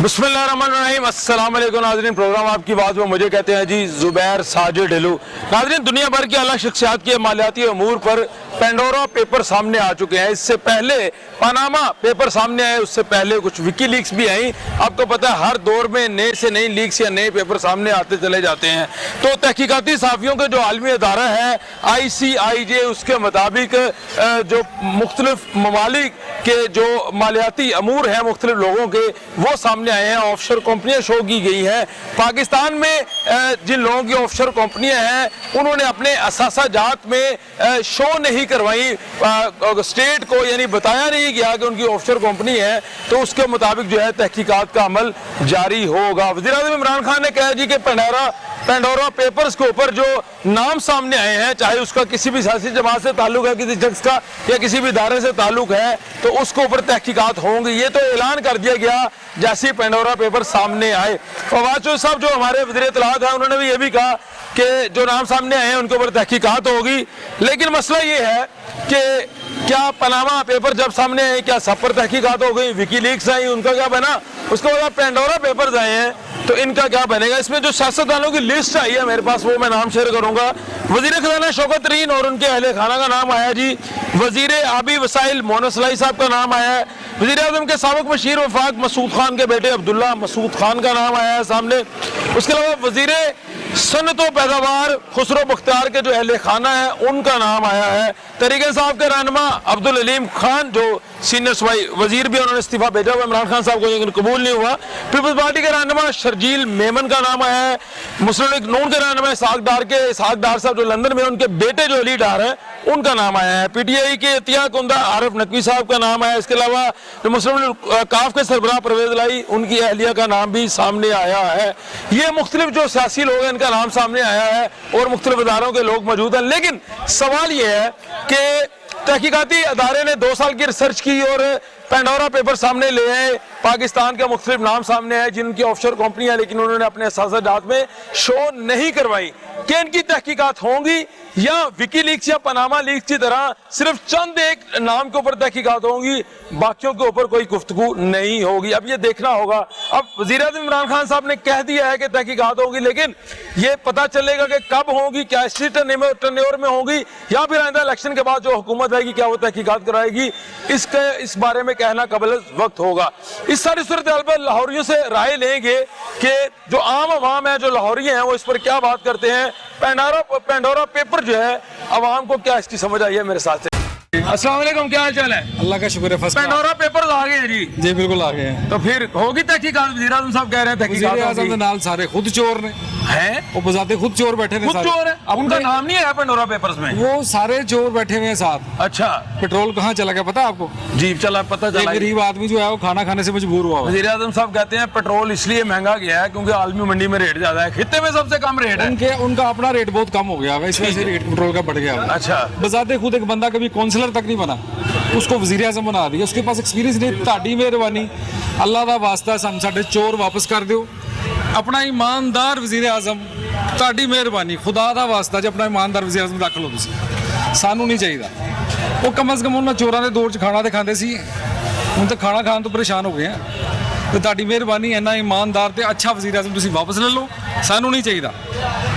बिस्मिल्लाहिर्रहमानिर्रहीम। अस्सलाम वालेकुम नाज़रीन, प्रोग्राम आपकी बात में मुझे कहते हैं जी ज़ुबैर साजिद ढिल्लू। नाज़रीन, दुनिया भर की अलग शख्सियात के मालियाती अमूर पर पेंडोरा पेपर सामने आ चुके हैं। इससे पहले पनामा पेपर सामने आए, उससे पहले कुछ विकी लीक्स भी आई। आपको पता है हर दौर में नए से नई लीक्स या नए पेपर सामने आते चले जाते हैं। तो तहकीकाती सहाफ़ियों के जो आलमी अदारा है ICIJ, उसके मुताबिक जो मुख्तलिफ ममालिक के जो मालियाती अमूर हैं मुख्तलिफ लोगों के, वो सामने आए हैं। ऑफशोर कंपनियां शो की गई हैं। पाकिस्तान में जिन लोगों की ऑफशोर कंपनियां हैं उन्होंने अपने असासाजात में शो नहीं करवाई स्टेट को, यानी बताया नहीं गया कि उनकी ऑफशोर कंपनी है। तो उसके मुताबिक जो है तहकीकात का अमल जारी होगा। वज़ीर-ए-आज़म इमरान खान ने कहा जी कि पेंडोरा पेपर्स के ऊपर जो नाम सामने आए हैं, चाहे उसका किसी भी सियासी जमात से ताल्लुक है, किसी शख्स का या किसी भी इदारे से ताल्लुक है, तो उसके ऊपर तहकीकात होंगी। ये तो ऐलान कर दिया गया जैसे पेंडोरा पेपर सामने आए। फवाद चौधरी साहब जो हमारे वज़ीर इत्तलात हैं, उन्होंने भी ये भी कहा कि जो नाम सामने आए हैं उनके ऊपर तहकीकात होगी। लेकिन मसला ये है कि क्या पनामा पेपर जब सामने आए क्या सब पर तहकीकात हो गई? विकी लीक्स आई, उनका क्या बना? उसके बाद पेंडोरा पेपर्स आए हैं, तो इनका क्या बनेगा? इसमें जो सियासतदानों की लिस्ट आई है मेरे पास, वो मैं नाम शेयर करूंगा। वजीर खजाना शौकत तरीन और उनके अहले खाना का नाम आया जी। वजीर आबी वसाइल मोहन सलाई साहब का नाम आया है। वजीर आजम के साबिक मशीर वफाक मसूद खान के बेटे अब्दुल्ला मसूद खान का नाम आया है सामने। उसके अलावा वजीर सनत व पैदावार खुसरो बख्तियार के जो अहले खाना है उनका नाम आया है। तरीके साहब के रहनुमा अब्दुल अलीम खान जो सीनियर सूबाई वजीर भी, उन्होंने इस्तीफा भेजा हुआ इमरान खान साहब को, लेकिन कबूल नहीं हुआ। पीपल्स पार्टी के रहनुमा शर्जील मेमन का नाम आया है। मुस्लिम लीग नून के रहनुमा इसहाक डार साहब जो लंदन में, उनके बेटे जो अली डार है उनका नाम आया है। PTI के इतिया कुंदा आरिफ नकवी साहब का नाम आया। इसके अलावा जो मुस्लिम लीग काफ के सरबराह परवेज लाई, उनकी अहलिया का नाम भी सामने आया है। ये मुख्तलिफ जो सियासी लोग हैं इनका नाम सामने आया है और मुख्तलिफ इदारों के लोग मौजूद हैं। लेकिन सवाल ये है कि तहकीकाती अदारे ने 2 साल की रिसर्च की और पेंडोरा पेपर सामने ले आए। पाकिस्तान के मुख्तलिफ नाम सामने आए जिनकी ऑफशोर कंपनियां, लेकिन उन्होंने अपने असासाजात में शो नहीं करवाई। क्या इनकी तहकीकात होंगी या विकी लीक्स या पनामा लीक्स की तरह सिर्फ चंद एक नाम के ऊपर तहकीकात होंगी, बाकियों के ऊपर कोई गुफ्तगू नहीं होगी? अब ये देखना होगा। अब वज़ीर-ए-आज़म इमरान खान साहब ने कह दिया है कि तहकीकात होगी, लेकिन ये पता चलेगा कि कब होगी, क्या इसी टर्नओवर में होगी या फिर आइंदा इलेक्शन के बाद जो हुकूमत आएगी क्या वो तहकीकात कराएगी, इस बारे में कहना कबल वक्त होगा। इस सारी सूरत हाल पर लाहौरियों से राय लेंगे कि जो आम आवाम है, जो लाहौरी हैं, वो इस पर क्या बात करते हैं। पेंडोरा पेपर जो है अवाम को क्या इसकी समझ आई है मेरे साथ से। अस्सलाम वालेकुम, क्या हाल चाल है? अल्लाह का शुक्र है। पेंडोरा पेपर आ गए हैं जी बिल्कुल आ गए हैं। तो फिर होगी तहकीकात? वज़ीर-ए-आज़म साहब कह रहे हैं तहकीकात वज़ीर-ए-आज़म नाल सारे खुद चोर ने हैं, वो बजाते खुद चोर बैठे थे। खुद चोर है। अब उनका नाम नहीं है पेंडोरा पेपर्स में, वो सारे चोर बैठे हुए हैं साथ। अच्छा, पेट्रोल कहाँ चला गया पता है आपको? जी चला, पता एक चला। गरीब आदमी जो है वो खाना खाने से मजबूर हुआ। वज़ीर-ए-आज़म साहब कहते हैं पेट्रोल इसलिए महंगा गया है क्योंकि आलमी मंडी में रेट ज्यादा है, खित्ते में सबसे कम रेट है। उनका अपना रेट बहुत कम हो गया, इस वजह से रेट पेट्रोल का बढ़ गया। अच्छा, बजाते खुद एक बंदा कभी काउंसलर तक नहीं बना, उसको वज़ीर आज़म बना दिया। उसके पास एक्सपीरियंस नहीं। ताड़ी मेहरबानी, अल्लाह का वास्ता सन साडे चोर वापस कर दो। अपना ईमानदार वज़ीर आज़म, ताड़ी मेहरबानी, खुदा का वास्ता जो अपना ईमानदार वज़ीर आज़म रख लो तुसीं, सानू नहीं चाहिए। वो कम से कम उन्होंने चोरों के दौर च खाना तो खाते सी, हुण तो खाना खाण तो परेशान हो गए हैं। तो ताड़ी मेहरबानी, इन्ना ईमानदार ते अच्छा वज़ीर आज़म तुसीं वापस ले लो, सानू नहीं चाहिए।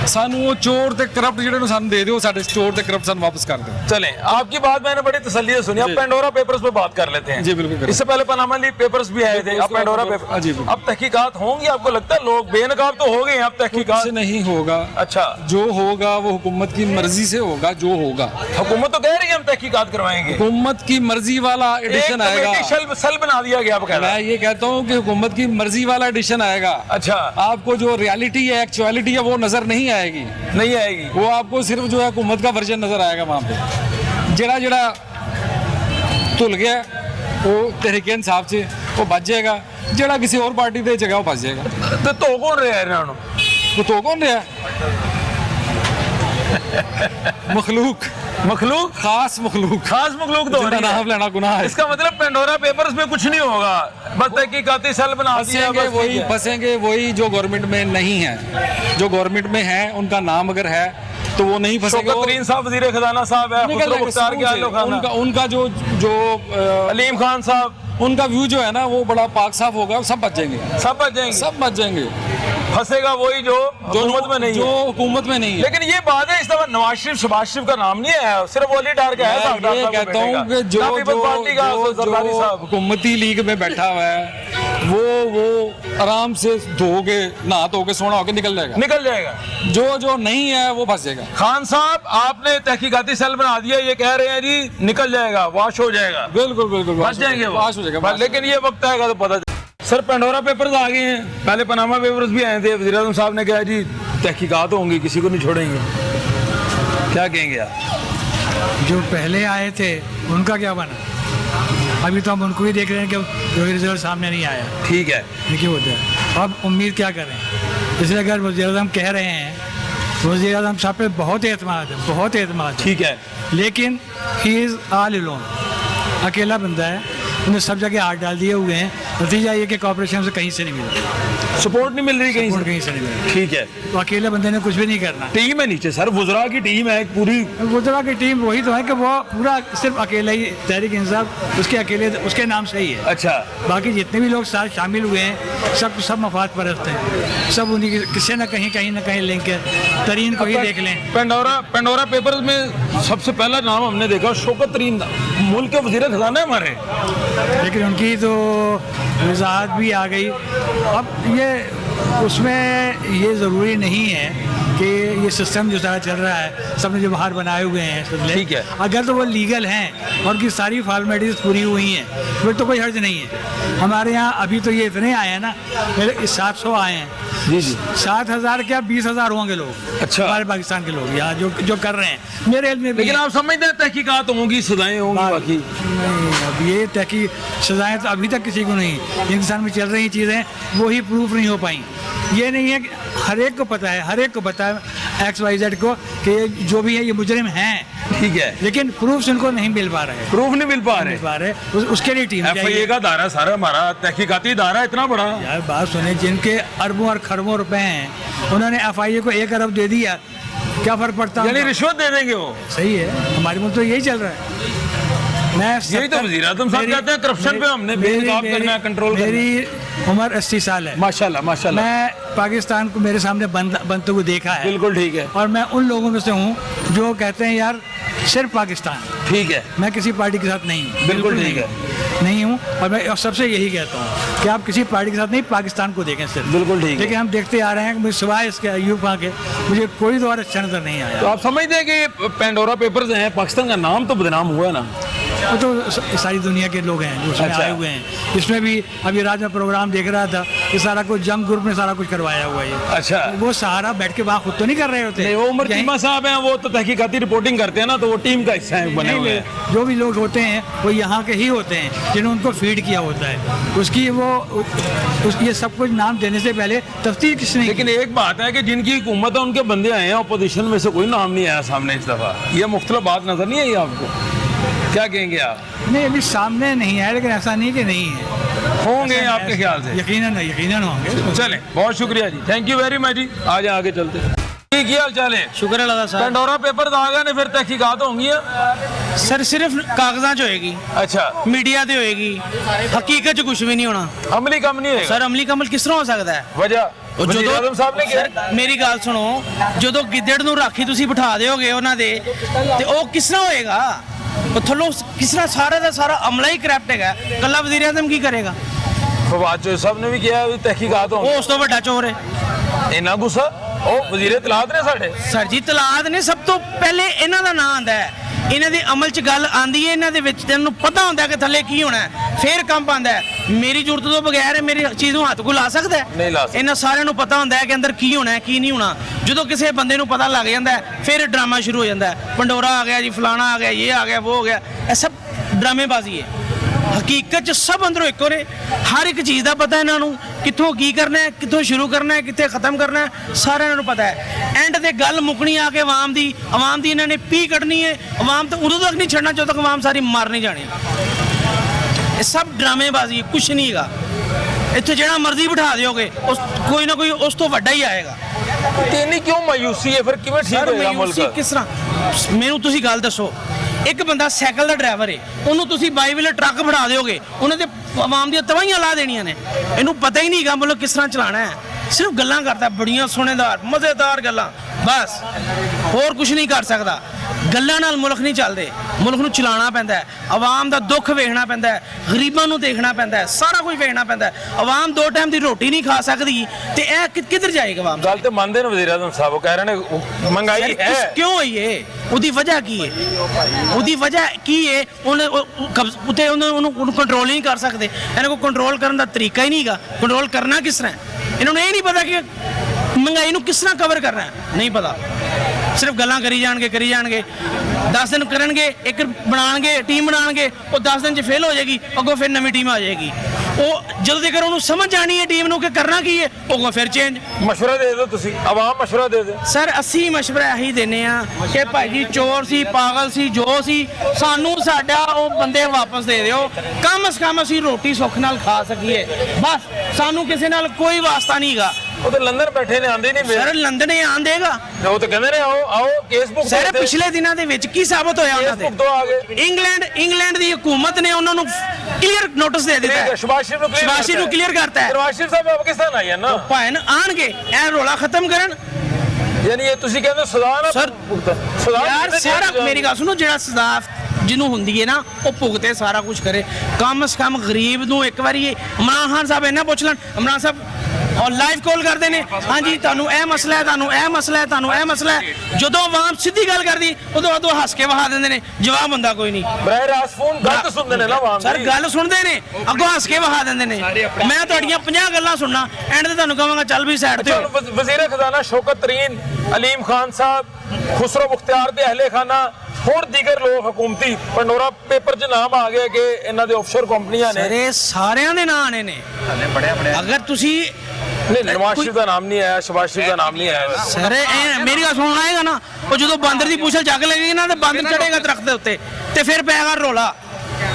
सानू वो चोर ते करप्ट जिहड़े सानू दे दिओ, साडे चोर ते करप्ट सानू वापस कर दो। चलें, आपकी बात मैंने बड़ी तसल्ली से सुनी। अब पेंडोरा पेपर्स पे बात कर लेते हैं। जी बिल्कुल। इससे पहले पनामा लीक पेपर्स भी आए थे, अब पेंडोरा पेपर। जी अब तहकीकात होंगी? आपको लगता है लोग बेनकाब तो हो गए हैं, अब तहकीकात से नहीं होगा। अच्छा, जो होगा वो हुकूमत की मर्जी से होगा। जो होगा, हुकूमत तो कह रही है हम तहकीकात करवाएंगे। हुकूमत की मर्जी वाला एडिशन आएगा। सल बना दिया गया बकायदा। मैं ये कहता हूँ कि हुकूमत की मर्जी वाला एडिशन आएगा। अच्छा, आपको जो रियलिटी है, एक्चुअलिटी है, वो नजर नहीं आएगी। नहीं आएगी, वो आपको सिर्फ जो है हुकूमत का वर्जन नजर आएगा। वहाँ पे जड़ा जड़ा धुल गया वो तहरीक इंसाफ से वो बच जाएगा, जड़ा किसी और पार्टी की जगह वो बच जाएगा। तो कौन रहा है? वो तो कौन रहा? मखलूक, खास मखलूक तो नाम लेना गुनाह है। इसका मतलब पेंडोरा पेपर्स में कुछ नहीं होगा, बस तहकीकाती सेल बना दिया, वही फंसेंगे वही जो गवर्नमेंट में नहीं है। जो गवर्नमेंट में है उनका नाम अगर है तो वो नहीं फंसेंगे। शौकत तरीन साहब वज़ीर खजाना साहब है, खुसरो बख्तियार के उनका जो अलीम खान साहब उनका व्यू जो है ना वो बड़ा पाक साफ होगा, सब बच जाएंगे, सब बच जाएंगे, सब बच जाएंगे। फंसेगा वही जो हुकूमत में नहीं जो है। हुकूमत में नहीं है। लेकिन ये बात है, इस दफा नवाज शरीफ शहबाज शरीफ का नाम नहीं है, सिर्फ वली डार का है। मैं ये कहता हूँ कि जो हुकूमती लीग में बैठा हुआ है वो आराम से धो के नहा धो के सोना होके निकल जाएगा। जो नहीं है वो फंस जाएगा। खान साहब, आपने तहकीकाती सेल बना दिया, ये कह रहे हैं जी निकल जाएगा, वाश हो जाएगा। बिल्कुल बिल्कुल बच जाएंगे, वाश हो जाएगा। लेकिन ये वक्त आएगा तो पता। सर, पेंडोरा पेपर्स आ गए हैं, पहले पनामा पेपर्स भी आए थे। वज़ीर आज़म साहब ने कहा जी तहकीकात होंगी, किसी को नहीं छोड़ेंगे। क्या कहेंगे आप? जो पहले आए थे उनका क्या बना? अभी तो हम उनको ही देख रहे हैं कि रिजल्ट सामने नहीं आया। ठीक है, देखिए होता है। अब उम्मीद क्या करें? इसलिए अगर वज़ीर आज़म कह रहे हैं, वज़ीर आज़म साहब पे बहुत एतमाद है, बहुत एतमाद है। ठीक है, लेकिन ही इज़ ऑल अलोन, अकेला बंदा है, उन्हें सब जगह हाथ डाल दिए हुए हैं। नतीजा ये कि कॉर्पोरेशन से कहीं से नहीं मिला, सपोर्ट नहीं मिल रही कहीं से नहीं मिला। ठीक है, तो अकेले बंदे ने कुछ भी नहीं करना। टीम है नीचे सर, वुज़रा की टीम है पूरी। वुज़रा की टीम वही तो है कि वो पूरा सिर्फ अकेला ही तहरीक इंसाफ उसके अकेले उसके नाम से ही है। अच्छा, बाकी जितने भी लोग साथ शामिल हुए हैं सब मफाद परस्त हैं, सब उन्हीं के किसी न कहीं लिंक है। तरीन को ही देख लें। पेंडोरा पेपर्स में सबसे पहला नाम हमने देखा शौकत तरीन, मुल्क के वज़ीर ख़ज़ाना है हमारे, लेकिन उनकी तो वजाहत भी आ गई। अब ये उसमें ये ज़रूरी नहीं है कि ये सिस्टम जो सारा चल रहा है, सबने जो बाहर बनाए हुए हैं, ठीक है। अगर तो वो लीगल हैं और उनकी सारी फॉर्मेलिटीज़ पूरी हुई हैं फिर तो कोई हर्ज नहीं है। हमारे यहाँ अभी तो ये इतने आए हैं ना, मेरे 700 आए हैं जी जी, 7,000 क्या 20,000 होंगे लोग। अच्छा, हमारे पाकिस्तान के लोग यहाँ जो कर रहे हैं, मेरे इल्म में भी लेकिन हैं। आप समझते हैं तहकीकात होंगी, सजाएं होंगी बाकी? नहीं, अब ये तहकी सजाएं तो अभी तक किसी को नहीं, हिंदुस्तान में चल रही चीज़ें वही प्रूफ नहीं हो पाई। ये नहीं है कि हर एक को पता है XYZ को कि जो भी है ये मुजरिम हैं, ठीक है, लेकिन प्रूफ उनको नहीं मिल पा रहे, प्रूफ नहीं मिल पा रहे। उसके लिए टीम FIA का दायरा सारा हमारा तहकीकाती दायरा इतना बड़ा। यार बात सुने, जिनके अरबों और खरबों रुपए हैं, उन्होंने FIA को 1 अरब दे दिया, क्या फर्क पड़ता है? यानी रिश्वत दे देंगे वो? सही है, हमारे मुल्क तो यही चल रहा है। यही तो वज़ीर आज़म साहब कहते हैं करप्शन पे हमने बेनकाब करना है, कंट्रोल करना है। मेरी उम्र 80 साल है। माशाल्लाह माशाल्लाह। मैं पाकिस्तान को मेरे सामने बनते हुए देखा है। बिल्कुल ठीक है। और मैं उन लोगों में से हूँ जो कहते हैं यार सिर्फ पाकिस्तान। ठीक है, मैं किसी पार्टी के साथ नहीं हूँ, बिल्कुल ठीक है, नहीं हूँ। और मैं सबसे यही कहता हूँ कि आप किसी पार्टी के साथ नहीं, पाकिस्तान को देखें सिर्फ। बिल्कुल ठीक है। लेकिन हम देखते आ रहे हैं कि सिवाय इसके अयूब खां के मुझे कोई तो और अच्छा नजर नहीं आया। तो आप समझते हैं कि पेंडोरा पेपर्स हैं, पाकिस्तान का नाम तो बदनाम हुआ ना? वो तो सारी दुनिया के लोग हैं जो उसमें अच्छा। आए हुए हैं। इसमें भी अभी रात में प्रोग्राम देख रहा था कि सारा कुछ जंग ग्रुप ने सारा कुछ करवाया हुआ है। अच्छा, वो सहारा बैठ के वहाँ खुद तो नहीं कर रहे होते। नहीं, वो उमर यहीं- चीमा साहब हैं, वो तो तहकीकाती रिपोर्टिंग करते हैं ना, तो वो टीम का हिस्सा है, बने हुए हैं। जो भी लोग होते हैं वो यहाँ के ही होते हैं जिन्होंने उनको फीड किया होता है। उसकी ये सब कुछ नाम देने से पहले तफ्तीश किसने की? लेकिन एक बात है कि जिनकी हुकूमत है उनके बंदे आए हैं, अपोजिशन में से कोई नाम नहीं आया सामने इस दफा। ये मुख्तलिफ बात नजर नहीं आई आपको? क्या कहेंगे आप? नहीं, अभी सामने नहीं आया, लेकिन ऐसा नहीं कि नहीं है, होंगे आपके ख्याल से? यकीनन होंगे। चलें, बहुत शुक्रिया जी, थैंक यू वेरी मच जी। आज आगे चलते हैं। क्या हाल चाल है? शुक्र अल्लाह साहब। पेंडोरा पेपर आ गए ने, फिर तहकीकात होंगी? सर सिर्फ कागजां च होएगी, अच्छा, मीडिया ते होएगी, हकीकत च कुछ भी नहीं होना। अमली कम नहीं होगा? सर अमली कमल किस तरह हो सकदा है? वजह वज़ीर आज़म साहब ने किया। सर ਮੇਰੀ ਗੱਲ ਸੁਣੋ, ਜਦੋਂ ਗਿੱਦੜ ਨੂੰ ਰਾਖੀ ਤੁਸੀਂ ਬਿਠਾ ਦਿਓਗੇ ਉਹਨਾਂ ਦੇ, ਤੇ ਉਹ ਕਿਸ ਤਰ੍ਹਾਂ ਹੋਏਗਾ? ਉਹ ਥੱਲੋਂ ਕਿਸ ਤਰ੍ਹਾਂ ਸਾਰਾ ਦਾ ਸਾਰਾ ਅਮਲਾ ਹੀ ਕਰਪਟ ਹੈਗਾ, ਕੱਲਾ ਵਜ਼ੀਰ ਆਜ਼ਮ ਕੀ ਕਰੇਗਾ? फवाद चौधरी साहब ने भी किया है, तहकीकात होंगी। ਉਹ ਉਸ ਤੋਂ ਵੱਡਾ ਚੋਰ ਹੈ। इन्ना गुस्सा ਉਹ ਵਜ਼ੀਰ ਤਲਾਤ ਨੇ ਸਾਡੇ। ਸਰ ਜੀ ਤਲਾਦ ਨੇ ਸਭ ਤੋਂ ਪਹਿਲੇ ਇਹਨਾਂ ਦਾ ਨਾਂ ਆਂਦਾ ਹੈ, ਇਹਨਾਂ ਦੇ ਅਮਲ 'ਚ ਗੱਲ ਆਂਦੀ ਹੈ, ਇਹਨਾਂ ਦੇ ਵਿੱਚ ਤੈਨੂੰ ਪਤਾ ਹੁੰਦਾ ਕਿ ਥੱਲੇ ਕੀ ਹੋਣਾ ਹੈ, ਫਿਰ ਕੰਮ ਪਾਉਂਦਾ ਹੈ। ਮੇਰੀ ਜ਼ਰੂਰਤ ਤੋਂ ਬਗੈਰ ਮੇਰੀ ਚੀਜ਼ ਨੂੰ ਹੱਥ ਕੋ ਲਾ ਸਕਦਾ ਹੈ? ਨਹੀਂ ਲਾ ਸਕਦਾ। ਇਹਨਾਂ ਸਾਰਿਆਂ ਨੂੰ ਪਤਾ ਹੁੰਦਾ ਹੈ ਕਿ ਅੰਦਰ ਕੀ ਹੋਣਾ ਹੈ ਕੀ ਨਹੀਂ ਹੋਣਾ। ਜਦੋਂ ਕਿਸੇ ਬੰਦੇ ਨੂੰ ਪਤਾ ਲੱਗ ਜਾਂਦਾ ਹੈ ਫਿਰ ਡਰਾਮਾ ਸ਼ੁਰੂ ਹੋ ਜਾਂਦਾ ਹੈ, ਪੰਡੋਰਾ ਆ ਗਿਆ ਜੀ, ਫਲਾਣਾ ਆ ਗਿਆ, ਇਹ ਆ ਗਿਆ, ਉਹ ਹੋ ਗਿਆ। ਇਹ ਸਭ ਡਰਾਮੇਬਾਜ਼ੀ ਹੈ। ਹਕੀਕਤ 'ਚ ਸਭ ਅੰਦਰੋਂ ਇੱਕੋ ਨੇ, ਹਰ ਇੱਕ ਚੀਜ਼ ਦਾ ਪਤਾ ਇਹਨਾਂ ਨੂੰ, ਕਿੱਥੋਂ ਕੀ ਕਰਨਾ ਹੈ, ਕਿੱਥੋਂ ਸ਼ੁਰੂ ਕਰਨਾ ਹੈ, ਕਿੱਥੇ ਖਤਮ ਕਰਨਾ ਹੈ, ਸਾਰਿਆਂ ਨੂੰ ਪਤਾ ਹੈ। ਐਂਡ ਤੇ ਗੱਲ ਮੁੱਕਣੀ ਆ ਕੇ ਆਵਾਮ ਦੀ ਇਹਨਾਂ ਨੇ ਪੀ ਕੱਢਣੀ ਹੈ। ਆਵਾਮ ਤਾਂ ਉਦੋਂ ਤੱਕ ਨਹੀਂ ਛੱਡਣਾ ਜਦੋਂ ਤੱਕ ਆਵਾਮ ਸਾਰੀ ਮਰ ਨਹੀਂ ਜਾਣੀ। ਇਹ ਸਭ ਡਰਾਮੇਬਾਜ਼ੀ ਹੈ, ਕੁਛ ਨਹੀਂ ਹੈਗਾ। ਇੱਥੇ ਜਿਹੜਾ ਮਰਜ਼ੀ ਬਿਠਾ ਦਿਓਗੇ ਉਸ ਕੋਈ ਨਾ ਕੋਈ ਉਸ ਤੋਂ ਵੱਡਾ ਹੀ ਆਏਗਾ। ਤੇ ਇੰਨੀ ਕਿਉਂ ਮਾਯੂਸੀ ਹੈ ਫਿਰ? ਕਿਵੇਂ ਠੀਕ ਸਰ ਹੋਏਗਾ ਮਾਯੂਸੀ ਮੁਲਕ? ਕਿਸ ਤਰ੍ਹਾਂ? ਮੈਨੂੰ ਤੁਸੀਂ ਗੱਲ ਦੱਸੋ, ਇੱਕ ਬੰਦਾ ਸਾਈਕਲ ਦਾ ਡਰਾਈਵਰ ਏ, ਉਹਨੂੰ ਤੁਸੀਂ ਬਾਈਵੀਲਰ ਟਰੱਕ ਫੜਾ ਦਿਓਗੇ, ਉਹਨੇ ਤੇ ਆਵਾਮ ਦੀਆਂ ਤਵਾਹੀਆਂ ਲਾ ਦੇਣੀਆਂ ਨੇ। ਇਹਨੂੰ ਪਤਾ ਹੀ ਨਹੀਂਗਾ ਮਤਲਬ ਕਿਸ ਤਰ੍ਹਾਂ ਚਲਾਣਾ ਹੈ, ਸਿਰਫ ਗੱਲਾਂ ਕਰਦਾ ਬੜੀਆਂ ਸੋਹਣੇਦਾਰ ਮਜ਼ੇਦਾਰ ਗੱਲਾਂ, ਬਸ ਹੋਰ ਕੁਝ ਨਹੀਂ ਕਰ ਸਕਦਾ। ਗੱਲਾਂ ਨਾਲ ਮੁਲਕ ਨਹੀਂ ਚੱਲਦੇ, ਮੁਲਕ ਨੂੰ ਚਲਾਉਣਾ ਪੈਂਦਾ ਹੈ, ਆਵਾਮ ਦਾ ਦੁੱਖ ਵੇਖਣਾ ਪੈਂਦਾ ਹੈ, ਗਰੀਬਾਂ ਨੂੰ ਦੇਖਣਾ ਪੈਂਦਾ ਹੈ, ਸਾਰਾ ਕੁਝ ਵੇਖਣਾ ਪੈਂਦਾ ਹੈ। ਆਵਾਮ 2 ਟਾਈਮ ਦੀ ਰੋਟੀ ਨਹੀਂ ਖਾ ਸਕਦੀ ਤੇ ਇਹ ਕਿੱਧਰ ਜਾਏਗਾ ਆਵਾਮ? ਗੱਲ ਤੇ ਮੰਨਦੇ ਨੇ ਵਜ਼ੀਰ ਆਜ਼ਮ ਸਾਹਿਬ, ਉਹ ਕਹਿ ਰਹੇ ਨੇ ਮਹਿੰਗਾਈ ਹੈ। ਕਿਉਂ ਹੋਈ ਏ? ਉਹਦੀ ਵਜ੍ਹਾ ਕੀ ਹੈ? ਉਹਦੀ ਵਜ੍ਹਾ ਕੀ ਹੈ? ਉਹਨੂੰ ਕੰਟਰੋਲ ਨਹੀਂ ਕਰ ਸਕਦੇ। ਇਹਨਾਂ ਕੋਲ ਕੰਟਰੋਲ ਕਰਨ ਦਾ ਤਰੀਕਾ ਹੀ ਨਹੀਂਗਾ। ਕੰਟਰੋਲ ਕਰਨਾ ਕਿਸ ਤਰ੍ਹਾਂ? ਇਹਨਾਂ ਨੂੰ ਇਹ ਨਹੀਂ ਪਤਾ ਕਿ ਮਹਿੰਗਾਈ ਨੂੰ ਕਿਸ ਤਰ੍ਹਾਂ ਕਵਰ ਕਰਨਾ ਹੈ, ਨਹੀਂ ਪਤਾ। ਸਿਰਫ ਗੱਲਾਂ ਕਰੀ ਜਾਣਗੇ 10 ਦਿਨ ਕਰਨਗੇ, ਇੱਕ ਬਣਾਉਣਗੇ, ਟੀਮ ਬਣਾਉਣਗੇ, ਉਹ 10 ਦਿਨ 'ਚ ਫੇਲ ਹੋ ਜਾਏਗੀ, ਅੱਗੋਂ ਫਿਰ ਨਵੀਂ ਟੀਮ ਆ ਜਾਏਗੀ। ਉਹ ਜਦੋਂ ਤੱਕ ਉਹਨੂੰ ਸਮਝ ਆਣੀ ਹੈ ਟੀਮ ਨੂੰ ਕਿ ਕਰਨਾ ਕੀ ਹੈ, ਅੱਗੋਂ ਫਿਰ ਚੇਂਜ। ਮਸ਼ਵਰਾ ਦੇ ਦਿਓ ਤੁਸੀਂ, ਆਵਾਮ ਮਸ਼ਵਰਾ ਦੇ ਦੇ। ਸਰ ਅਸੀਂ ਮਸ਼ਵਰਾ ਇਹੀ ਦਿੰਦੇ ਆ ਕਿ ਭਾਈ ਜੀ ਚੋਰ ਸੀ, ਪਾਗਲ ਸੀ, ਜੋ ਸੀ, ਸਾਨੂੰ ਸਾਡਾ ਉਹ ਬੰਦੇ ਵਾਪਸ ਦੇ ਦਿਓ। ਕਮ ਸੇ ਕਮ ਅਸੀਂ ਰੋਟੀ ਸੁੱਖ ਨਾਲ ਖਾ ਸਕੀਏ, ਬਸ ਸਾਨੂੰ ਕਿਸੇ ਨਾਲ ਕੋਈ ਵਾਸਤਾ ਨਹੀਂਗਾ। ਉਹ ਤਾਂ ਲੰਡਨ ਬੈਠੇ ਨੇ, ਆਂਦੇ ਨਹੀਂ ਸਰ ਲੰਡਨ ਇਹ ਆਂਦੇਗਾ। ਉਹ ਤਾਂ ਕਹਿੰਦੇ ਨੇ ਆਓ ਕੇਸ ਬੁੱਕ ਸਰ ਪਿਛਲੇ ਦਿਨਾਂ ਦੇ ਵਿੱਚ ਕੀ ਸਾਬਤ ਹੋਇਆ ਉਹਨਾਂ ਬੁੱਕ ਤੋਂ ਆ ਗਏ। ਤੇ ਇੰਗਲੈਂਡ ਦੀ ਹਕੂਮਤ ਨੇ ਉਹਨਾਂ ਨੂੰ ਕਲੀਅਰ ਨੋਟਿਸ ਦੇ ਦਿੱਤਾ ਹੈ। ਸ਼ਬਾਸ਼ ਸ਼ਰੀਫ ਨੂੰ ਕਲੀਅਰ ਕਰਤਾ ਹੈ। ਸ਼ਬਾਸ਼ ਸ਼ਰੀਫ ਸਾਹਿਬ ਪਾਕਿਸਤਾਨ ਆਏ ਹਨ ਨਾ, ਭਾਵੇਂ ਆਣਗੇ ਇਹ ਰੋਲਾ ਖਤਮ ਕਰਨ। ਯਾਨੀ ਇਹ ਤੁਸੀਂ ਕਹਿੰਦੇ ਸਜ਼ਾ ਨਾ ਸਰ ਸਜ਼ਾ ਯਾਰ ਸਾਰਾ ਮੇਰੀ ਗੱਲ ਸੁਣੋ, ਜਿਹੜਾ ਸਜ਼ਾ ਜਿਹਨੂੰ ਹੁੰਦੀ ਹੈ ਨਾ ਉਹ ਭੁਗਤੇ, ਸਾਰਾ ਕੁਝ ਕਰੇ। ਕਮ ਸੇ ਕਮ ਗਰੀਬ ਨੂੰ ਇੱਕ ਵਾਰੀ ਇਮਰਾਨ ਖਾਨ ਸਾਹਿਬ ਇਹਨਾਂ ਪੁੱਛ ਲੈਣ। ਇਮਰਾਨ ਸਾਹਿਬ ਔਰ ਲਾਈਵ ਕਾਲ ਕਰਦੇ ਨੇ, ਹਾਂਜੀ ਤੁਹਾਨੂੰ ਇਹ ਮਸਲਾ ਹੈ, ਤੁਹਾਨੂੰ ਇਹ ਮਸਲਾ ਹੈ, ਤੁਹਾਨੂੰ ਇਹ ਮਸਲਾ ਹੈ। ਜਦੋਂ ਆਵਾਮ ਸਿੱਧੀ ਗੱਲ ਕਰਦੀ ਉਦੋਂ ਹੱਸ ਕੇ ਵਹਾ ਦਿੰਦੇ ਨੇ, ਜਵਾਬ ਹੁੰਦਾ ਕੋਈ ਨਹੀਂ। ਬਰਾਏ ਰਾਸ ਫੋਨ ਗਲਤ ਸੁਣਦੇ ਨੇ ਨਾ ਆਵਾਮ। ਸਰ ਗੱਲ ਸੁਣਦੇ ਨੇ, ਅੱਗੋਂ ਹੱਸ ਕੇ ਵਹਾ ਦਿੰਦੇ ਨੇ। ਮੈਂ ਤੁਹਾਡੀਆਂ 50 ਗੱਲਾਂ ਸੁਣਨਾ, ਐਂਡ ਤੇ ਤੁਹਾਨੂੰ ਕਹਾਂਗਾ ਚੱਲ ਵੀ ਸਾਈਡ ਤੇ ਹੋ। ਵਜ਼ੀਰ ਖਜ਼ਾਨਾ ਸ਼ੌਕਤ ਤਰੀਨ, ਅਲੀਮ ਖਾਨ ਸਾਹਿਬ, ਖੁਸਰੋ ਮੁਖਤਿਆਰ ਦੇ ਅਹਿਲੇ ਖਾਨਾ, ਹੋਰ ਦੀਗਰ ਲੋਕ ਹਕੂਮਤੀ ਪੰਡੋਰਾ ਪੇਪਰ 'ਚ ਨਾਮ ਆ ਗਿਆ ਕਿ ਇਹਨਾਂ ਦੇ ਆਫਸ਼ੋਰ ਕੰਪਨੀਆਂ ਨੇ। ਸਾਰੇ ਸਾਰਿਆਂ ਦੇ ਨਾਂ ਆਣੇ ਨੇ। ਅਗਰ ਤੁਸੀਂ ਨਹੀਂ ਨਵਾਜ਼ ਸ਼ਰੀਫ ਦਾ ਨਾਮ ਨਹੀਂ ਆਇਆ, ਸ਼ਬਾਜ਼ ਸ਼ਰੀਫ ਦਾ ਨਾਮ ਨਹੀਂ ਆਇਆ। ਸਰ ਮੇਰੀ ਗੱਲ ਸੁਣਨਾ ਆਏਗਾ ਨਾ, ਉਹ ਜਦੋਂ ਬਾਂਦਰ ਦੀ ਪੂਛਲ ਚੱਕ ਲਏਗੀ ਨਾ ਤੇ ਬਾਂਦਰ ਚੜੇਗਾ ਦਰਖਤ ਦੇ ਉੱਤੇ ਤੇ ਫਿਰ ਪੈਗਾ ਰੋਲਾ।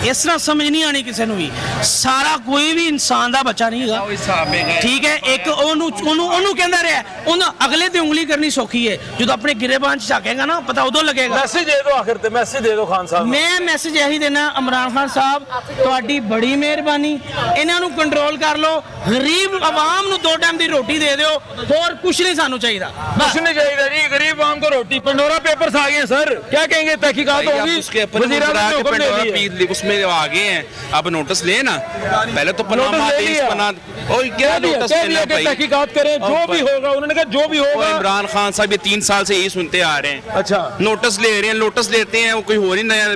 ਇਸ ਤਰ੍ਹਾਂ ਸਮਝ ਨਹੀਂ ਆਣੀ ਕਿਸੇ ਨੂੰ ਵੀ। ਸਾਰਾ ਕੋਈ ਵੀ ਇਨਸਾਨ ਦਾ ਬੱਚਾ ਨਹੀਂ ਹੈਗਾ, ਠੀਕ ਹੈ। ਇੱਕ ਉਹਨੂੰ ਕਹਿੰਦਾ ਰਿਹਾ, ਉਹਨੂੰ ਅਗਲੇ ਤੇ ਉਂਗਲੀ ਕਰਨੀ ਸੌਖੀ ਹੈ, ਜਦੋਂ ਆਪਣੇ ਗਿਰੇਬਾਨ 'ਚ ਝਾਕੇਗਾ ਨਾ ਪਤਾ ਉਦੋਂ ਲੱਗੇਗਾ। ਮੈਸੇਜ ਦੇ ਦਿਓ ਆਖਿਰ ਤੇ, ਮੈਸੇਜ ਦੇ ਦਿਓ ਖਾਨ ਸਾਹਿਬ। ਮੈਂ ਮੈਸੇਜ ਇਹੀ ਦੇਣਾ ਇਮਰਾਨ ਖਾਨ ਸਾਹਿਬ, ਤੁਹਾਡੀ ਬੜੀ ਮਿਹਰਬਾਨੀ, ਇਹਨਾਂ ਨੂੰ ਕੰਟਰੋਲ ਕਰ ਲਓ। ਗਰੀਬ ਆਵਾਮ ਨੂੰ 2 ਟਾਈਮ ਦੀ ਰੋਟੀ ਦੇ ਦਿਓ, ਹੋਰ ਕੁਝ ਨਹੀਂ ਸਾਨੂੰ ਚਾਹੀਦਾ। कुछ नहीं चाहिए जी, गरीब आवाम को रोटी। पंडोरा पेपर्स आ गए हैं सर, क्या कहेंगे? तहकीकात होगी, वज़ीर आज़म ने हुक्म दे दिया। उसमें आ गए हैं, अब नोटिस लेना। पहले तो पनामा देश बना, और क्या नोटिस लेना भाई? तहकीकात करें, जो भी होगा। उन्होंने कहा जो भी और होगा। इमरान खान साहब ये 3 साल से यही सुनते आ रहे हैं। अच्छा, नोटिस ले रहे हैं, नोटिस लेते हैं, वो कोई हो नहीं नया,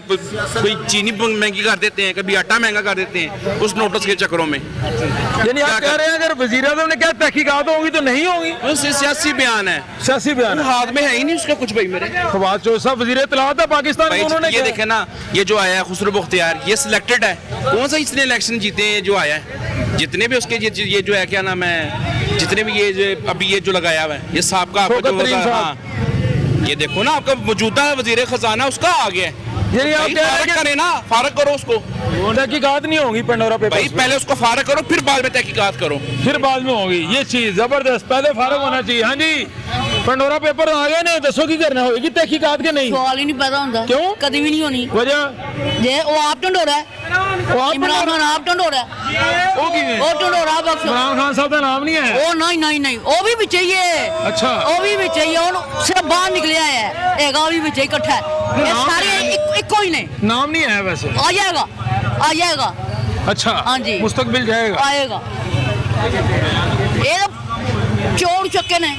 कोई चीनी महंगी कर देते हैं, कभी आटा महंगा कर देते हैं उस नोटिस के चक्करों में। यानी आप कह रहे हैं अगर वज़ीर आज़म ने क्या तहकीकात होंगी तो नहीं होंगी? सियासी बयान है, सियासी बयान है। हाथ में है ही नहीं उसका कुछ भाई मेरे। फवाद चौधरी साहब वज़ीर इत्तलात है पाकिस्तान भाई को, उन्होंने ये क्या- देखे ना, ये जो आया है खुसरो मुख्तियार, ये सिलेक्टेड है। कौन सा इसने इलेक्शन जीते हैं जो आया है? जितने भी उसके ये जो है क्या नाम है, जितने भी ये जो अभी ये जो लगाया हुआ है, ये साहब का आपका जो होगा, हाँ, ये देखो ना आपका मौजूदा वजीर खजाना उसका आ गया है। यानी आप भाई कह रहे फारग हैं करे ना, फारग करो उसको तहकीकात नहीं होगी पंडोरा भाई, पेपर्स में? पहले उसको फारग करो फिर बाद में तहकीकात करो। फिर बाद में होगी ये चीज जबरदस्त, पहले फारग होना चाहिए। हाँ जी, पंडोरा पेपर आ गए ने, दसो की करना होगी तहकीकात के नहीं? ਸਵਾਲ ਹੀ ਨਹੀਂ ਪੈਦਾ ਹੁੰਦਾ, ਕਿਉਂ? ਕਦੀ ਵੀ ਨਹੀਂ ਹੋਣੀ। वजह ਜੇ ਉਹ ਆਪ ਢੰਡੋਰਾ ਹੈ, वो आप ਇਮਰਾਨ ਖਾਨ ਆਪ ਢੰਡੋਰਾ ਹੈ, वो किवें? ਉਹ ਢੰਡੋਰਾ ਬਖਸ਼, इमरान खान साहब का नाम नहीं है। ਉਹ ਨਹੀਂ ਉਹ ਵੀ ਵਿੱਚ ਹੀ ਹੈ। ਅੱਛਾ। ਉਹ ਵੀ ਵਿੱਚ ਹੀ ਹੈ, ਉਹਨੂੰ ਸਿਰਫ ਬਾਹਰ ਨਿਕਲਿਆ ਹੈ, ਹੈਗਾ ਉਹ ਵੀ ਵਿੱਚ ਹੀ ਇਕੱਠਾ ਹੈ। ਇਹ ਨਾਮ ਸਾਰੇ ਇੱਕੋ ਹੀ ਨੇ। नाम नहीं है वैसे। ਆ ਜਾਏਗਾ अच्छा, हाँ जी। मुस्तकबिल जाएगा। ਆਏਗਾ। ਇਹ ਤਾਂ ਚੋਰ ਚੱਕੇ ਨੇ,